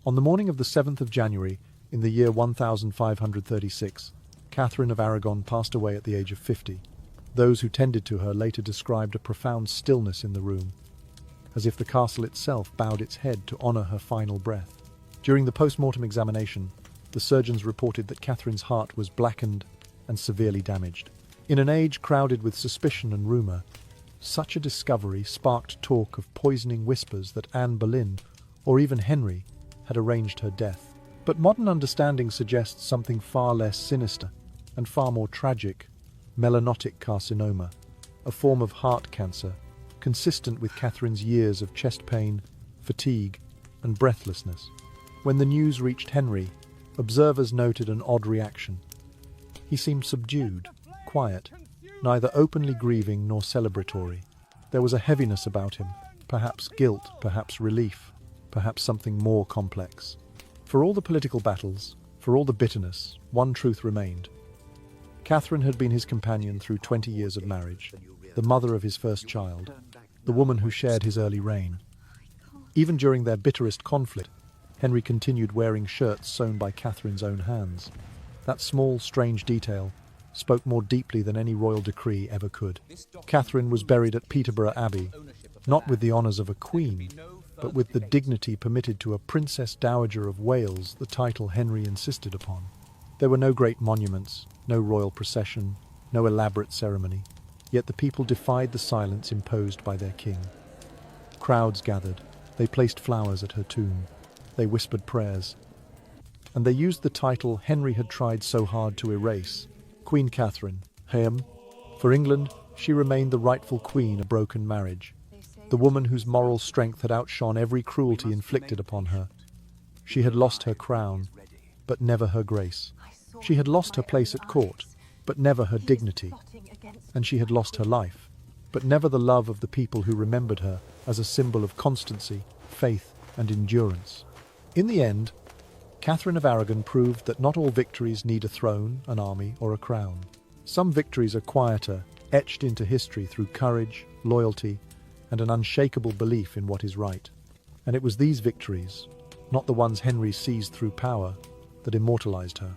[SPEAKER 1] On the morning of the 7th of January, in the year 1536, Catherine of Aragon passed away at the age of 50. Those who tended to her later described a profound stillness in the room, as if the castle itself bowed its head to honor her final breath. During the post-mortem examination, the surgeons reported that Catherine's heart was blackened and severely damaged. In an age crowded with suspicion and rumor, such a discovery sparked talk of poisoning whispers that Anne Boleyn, or even Henry, had arranged her death. But modern understanding suggests something far less sinister and far more tragic: melanotic carcinoma, a form of heart cancer consistent with Catherine's years of chest pain, fatigue, and breathlessness. When the news reached Henry, observers noted an odd reaction. He seemed subdued, quiet, neither openly grieving nor celebratory. There was a heaviness about him, perhaps guilt, perhaps relief, perhaps something more complex. For all the political battles, for all the bitterness, one truth remained. Catherine had been his companion through 20 years of marriage, the mother of his first child, the woman who shared his early reign. Even during their bitterest conflict, Henry continued wearing shirts sewn by Catherine's own hands. That small, strange detail spoke more deeply than any royal decree ever could. Catherine was buried at Peterborough Abbey, not with the honours of a queen, but with the dignity permitted to a Princess Dowager of Wales, the title Henry insisted upon. There were no great monuments, no royal procession, no elaborate ceremony, yet the people defied the silence imposed by their king. Crowds gathered, they placed flowers at her tomb, they whispered prayers, and they used the title Henry had tried so hard to erase, Queen Catherine, Hayam. For England, she remained the rightful queen of broken marriage, the woman whose moral strength had outshone every cruelty inflicted upon her. She had lost her crown, but never her grace. She had lost her place at court, but never her dignity. And she had lost her life, but never the love of the people who remembered her as a symbol of constancy, faith, and endurance. In the end, Catherine of Aragon proved that not all victories need a throne, an army, or a crown. Some victories are quieter, etched into history through courage, loyalty, and an unshakable belief in what is right. And it was these victories, not the ones Henry seized through power, that immortalized her.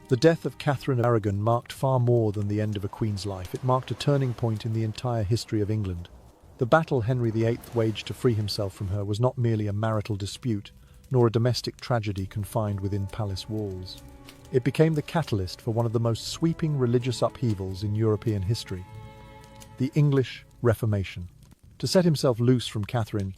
[SPEAKER 1] The death of Catherine of Aragon marked far more than the end of a queen's life. It marked a turning point in the entire history of England. The battle Henry VIII waged to free himself from her was not merely a marital dispute, nor a domestic tragedy confined within palace walls. It became the catalyst for one of the most sweeping religious upheavals in European history, the English Reformation. To set himself loose from Catherine,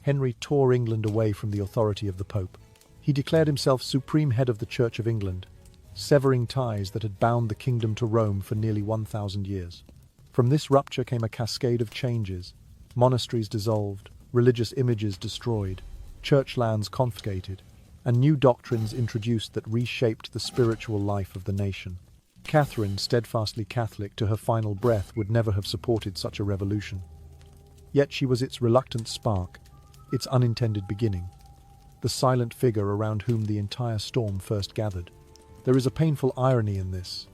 [SPEAKER 1] Henry tore England away from the authority of the Pope. He declared himself supreme head of the Church of England, severing ties that had bound the kingdom to Rome for nearly 1,000 years. From this rupture came a cascade of changes: monasteries dissolved, religious images destroyed, church lands confiscated, and new doctrines introduced that reshaped the spiritual life of the nation. Catherine, steadfastly Catholic to her final breath, would never have supported such a revolution. Yet she was its reluctant spark, its unintended beginning, the silent figure around whom the entire storm first gathered. There is a painful irony in this.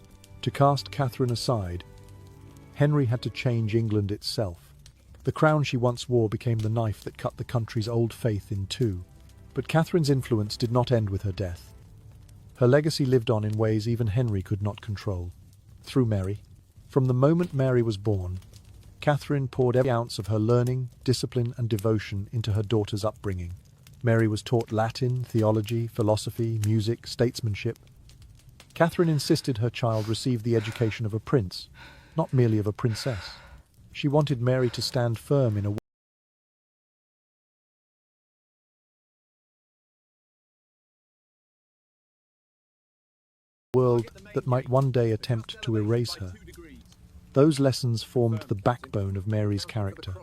[SPEAKER 1] To cast Catherine aside, Henry had to change England itself. The crown she once wore became the knife that cut the country's old faith in two. But Catherine's influence did not end with her death. Her legacy lived on in ways even Henry could not control. Through Mary. From the moment Mary was born, Catherine poured every ounce of her learning, discipline, and devotion into her daughter's upbringing. Mary was taught Latin, theology, philosophy, music, statesmanship. Catherine insisted her child receive the education of a prince, not merely of a princess. She wanted Mary to stand firm in a world that might one day attempt to erase her. Those lessons formed the backbone of Mary's character,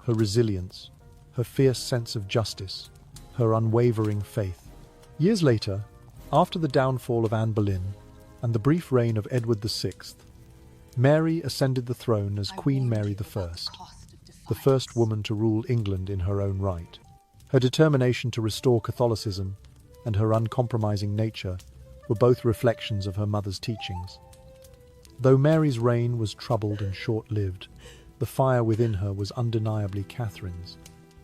[SPEAKER 1] her resilience, her fierce sense of justice, her unwavering faith. Years later, after the downfall of Anne Boleyn and the brief reign of Edward VI, Mary ascended the throne as Queen Mary I, the first woman to rule England in her own right. Her determination to restore Catholicism and her uncompromising nature were both reflections of her mother's teachings. Though Mary's reign was troubled and short-lived, the fire within her was undeniably Catherine's.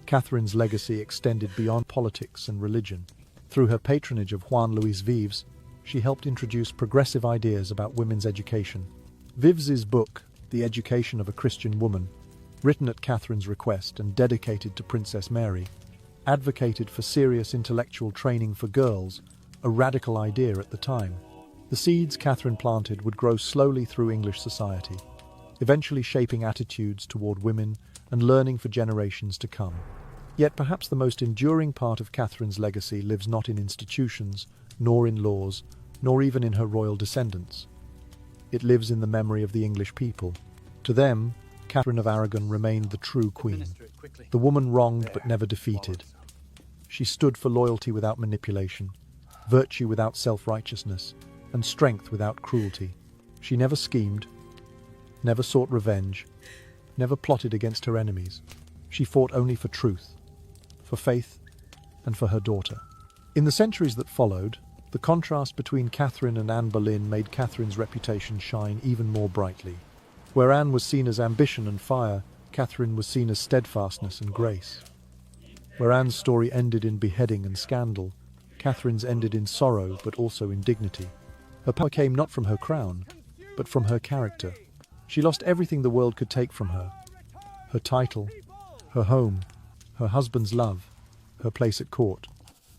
[SPEAKER 1] Catherine's legacy extended beyond politics and religion. Through her patronage of Juan Luis Vives, she helped introduce progressive ideas about women's education. Vives's book, The Education of a Christian Woman, written at Catherine's request and dedicated to Princess Mary, advocated for serious intellectual training for girls, a radical idea at the time. The seeds Catherine planted would grow slowly through English society, eventually shaping attitudes toward women and learning for generations to come. Yet perhaps the most enduring part of Catherine's legacy lives not in institutions, nor in laws, nor even in her royal descendants. It lives in the memory of the English people. To them, Catherine of Aragon remained the true queen, the woman wronged but never defeated. She stood for loyalty without manipulation, virtue without self-righteousness, and strength without cruelty. She never schemed, never sought revenge, never plotted against her enemies. She fought only for truth, for faith, and for her daughter. In the centuries that followed, the contrast between Catherine and Anne Boleyn made Catherine's reputation shine even more brightly. Where Anne was seen as ambition and fire, Catherine was seen as steadfastness and grace. Where Anne's story ended in beheading and scandal, Catherine's ended in sorrow but also in dignity. Her power came not from her crown, but from her character. She lost everything the world could take from her: her title, her home, her husband's love, her place at court,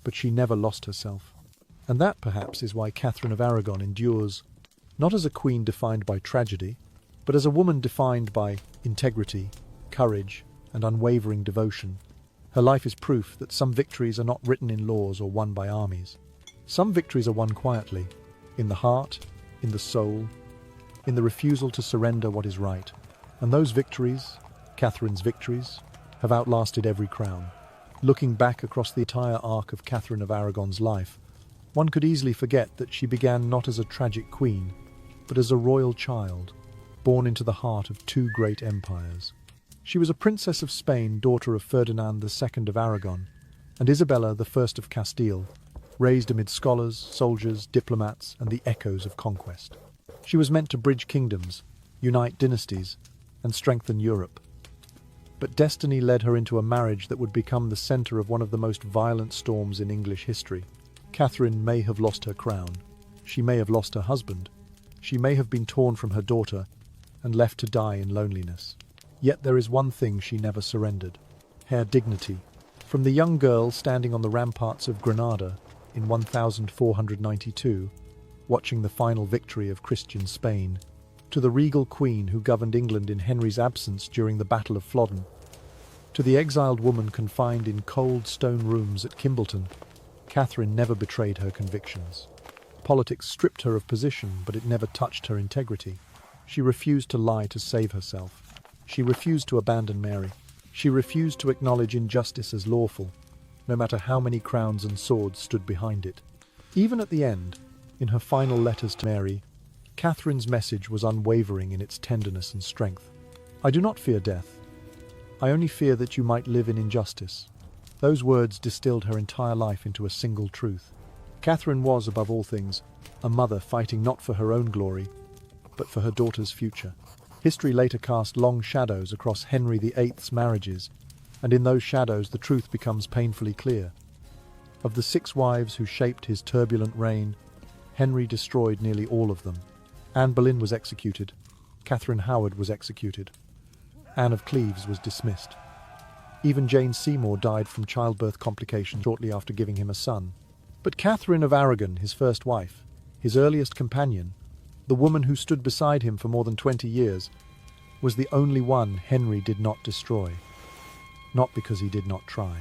[SPEAKER 1] but she never lost herself. And that, perhaps, is why Catherine of Aragon endures, not as a queen defined by tragedy, but as a woman defined by integrity, courage, and unwavering devotion. Her life is proof that some victories are not written in laws or won by armies. Some victories are won quietly, in the heart, in the soul, in the refusal to surrender what is right. And those victories, Catherine's victories, have outlasted every crown. Looking back across the entire arc of Catherine of Aragon's life, one could easily forget that she began not as a tragic queen, but as a royal child, born into the heart of two great empires. She was a princess of Spain, daughter of Ferdinand II of Aragon, and Isabella I of Castile, raised amid scholars, soldiers, diplomats, and the echoes of conquest. She was meant to bridge kingdoms, unite dynasties, and strengthen Europe. But destiny led her into a marriage that would become the centre of one of the most violent storms in English history. Catherine may have lost her crown, she may have lost her husband, she may have been torn from her daughter and left to die in loneliness. Yet there is one thing she never surrendered: her dignity. From the young girl standing on the ramparts of Granada in 1492, watching the final victory of Christian Spain, to the regal queen who governed England in Henry's absence during the Battle of Flodden, to the exiled woman confined in cold stone rooms at Kimbleton, Catherine never betrayed her convictions. Politics stripped her of position, but it never touched her integrity. She refused to lie to save herself. She refused to abandon Mary. She refused to acknowledge injustice as lawful, no matter how many crowns and swords stood behind it. Even at the end, in her final letters to Mary, Catherine's message was unwavering in its tenderness and strength. "I do not fear death. I only fear that you might live in injustice." Those words distilled her entire life into a single truth. Catherine was, above all things, a mother fighting not for her own glory, but for her daughter's future. History later cast long shadows across Henry VIII's marriages, and in those shadows the truth becomes painfully clear. Of the 6 wives who shaped his turbulent reign, Henry destroyed nearly all of them. Anne Boleyn was executed. Catherine Howard was executed. Anne of Cleves was dismissed. Even Jane Seymour died from childbirth complications shortly after giving him a son. But Catherine of Aragon, his first wife, his earliest companion, the woman who stood beside him for more than 20 years, was the only one Henry did not destroy. Not because he did not try,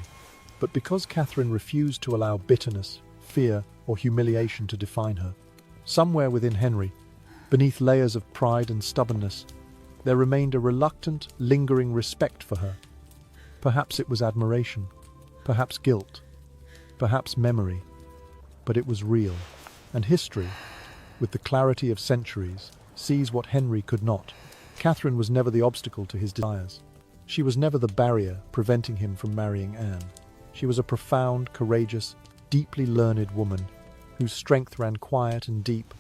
[SPEAKER 1] but because Catherine refused to allow bitterness, fear, or humiliation to define her. Somewhere within Henry, beneath layers of pride and stubbornness, there remained a reluctant, lingering respect for her. Perhaps it was admiration, perhaps guilt, perhaps memory, but it was real. And history, with the clarity of centuries, sees what Henry could not. Catherine was never the obstacle to his desires. She was never the barrier preventing him from marrying Anne. She was a profound, courageous, deeply learned woman whose strength ran quiet and deep,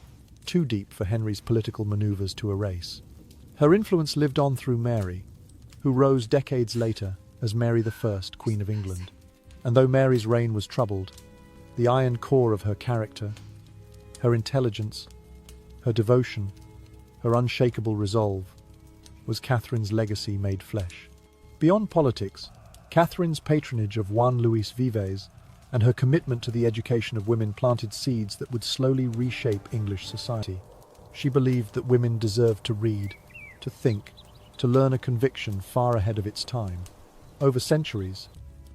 [SPEAKER 1] too deep for Henry's political maneuvers to erase. Her influence lived on through Mary, who rose decades later as Mary I, Queen of England. And though Mary's reign was troubled, the iron core of her character, her intelligence, her devotion, her unshakable resolve, was Catherine's legacy made flesh. Beyond politics, Catherine's patronage of Juan Luis Vives and her commitment to the education of women planted seeds that would slowly reshape English society. She believed that women deserved to read, to think, to learn a conviction far ahead of its time. Over centuries,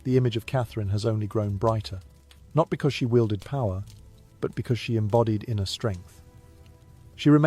[SPEAKER 1] the image of Catherine has only grown brighter, not because she wielded power, but because she embodied inner strength. She remained